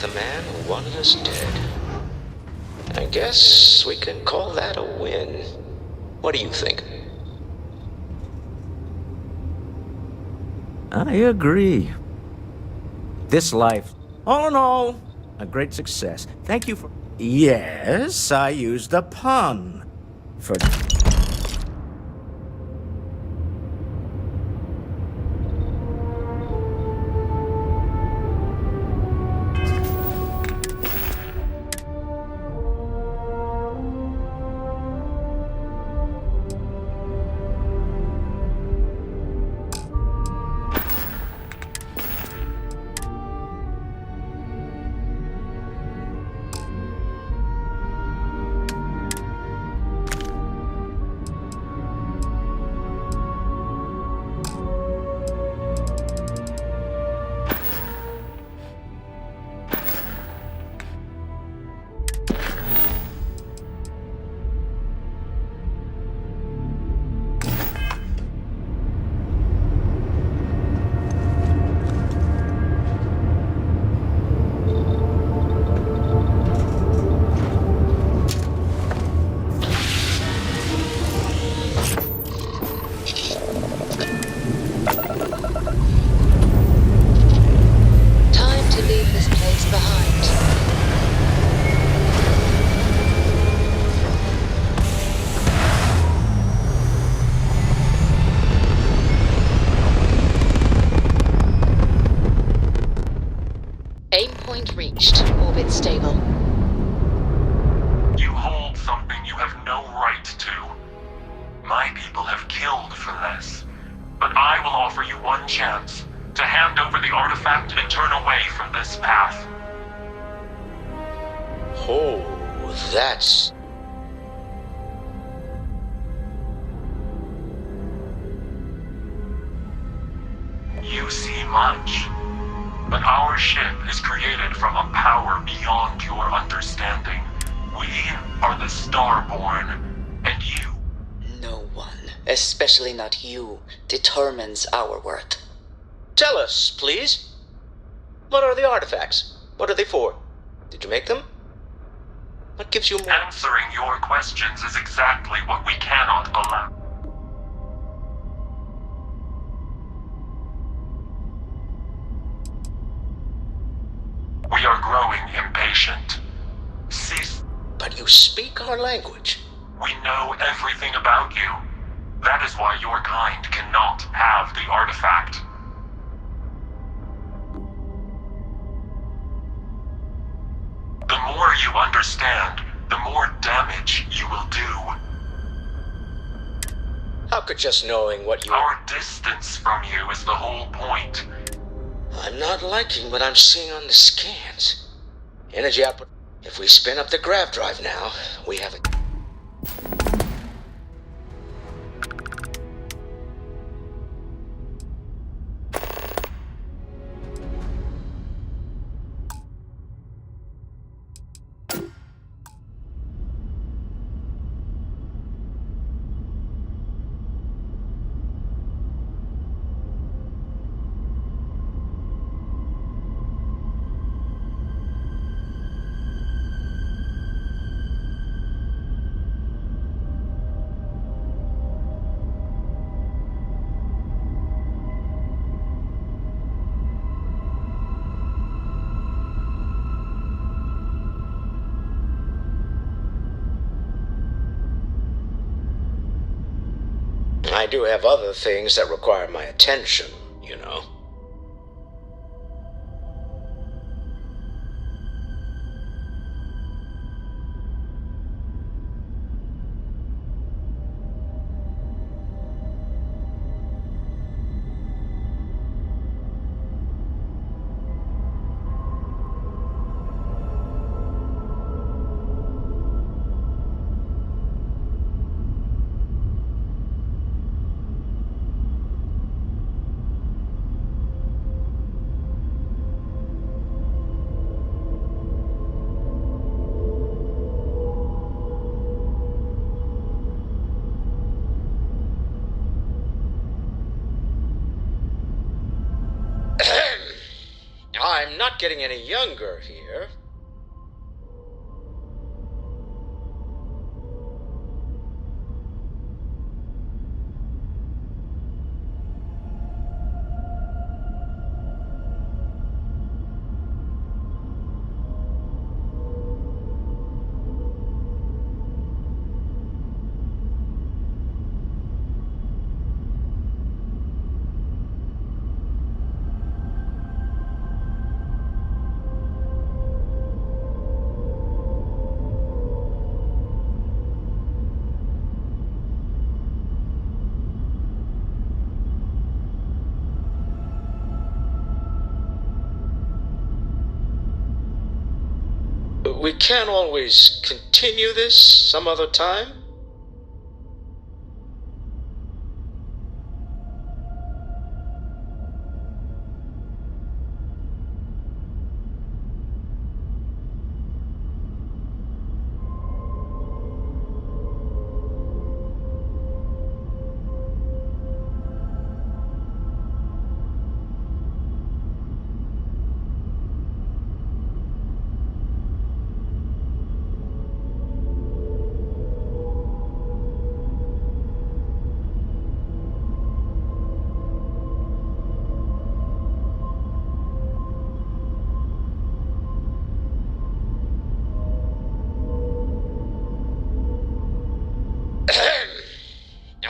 The man who wanted us dead. I guess we can call that a win. What do you think? I agree. This life, all in all, a great success. Thank you for... Yes, I used a pun. For... Aim point reached. Orbit stable. You hold something you have no right to. My people have killed for less. But I will offer you one chance to hand over the artifact and turn away from this path. Oh, that's... You seem much. But our ship is created from a power beyond your understanding. We are the Starborn, and you. No one, especially not you, determines our worth. Tell us, please. What are the artifacts? What are they for? Did you make them? What gives you more? Answering your questions is exactly what we cannot allow. We are growing impatient. Cease. But you speak our language. We know everything about you. That is why your kind cannot have the artifact. The more you understand, the more damage you will do. How could just knowing what you... Our distance from you is the whole point. I'm not liking what I'm seeing on the scans. Energy output... If we spin up the grav drive now, we have a... I do have other things that require my attention, you know. I'm not getting any younger here. We can't always continue this some other time?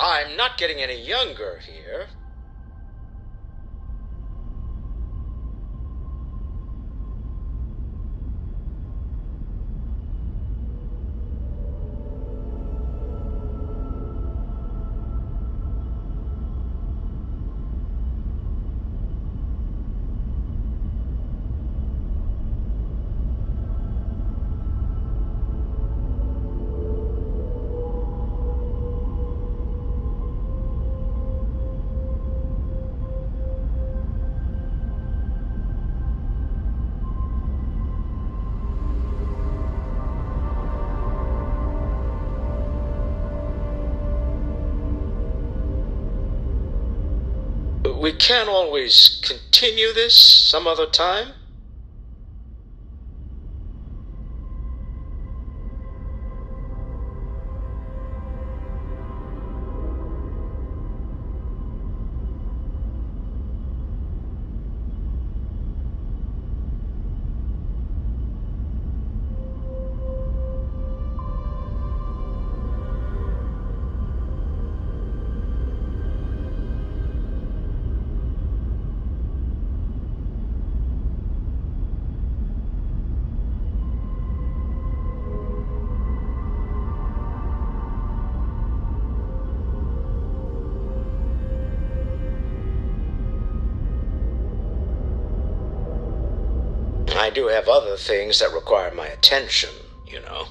I'm not getting any younger here. We can always continue this some other time. I do have other things that require my attention, you know.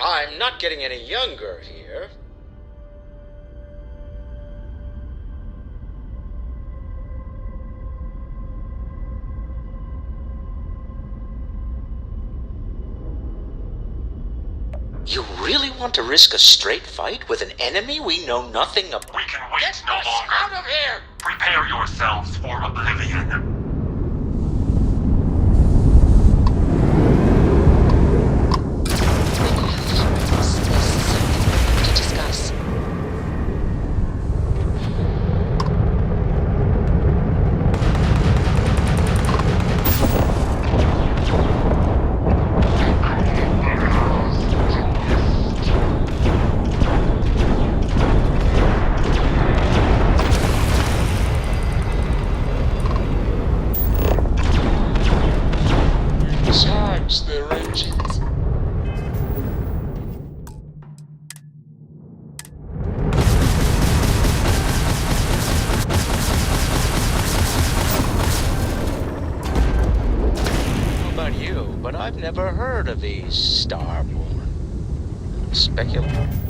I'm not getting any younger here. You really want to risk a straight fight with an enemy we know nothing about? We can wait Get no us longer. out of here! Prepare yourselves for oblivion. Charge their engines. I don't know about you, but I've never heard of these Starborn. Speculative.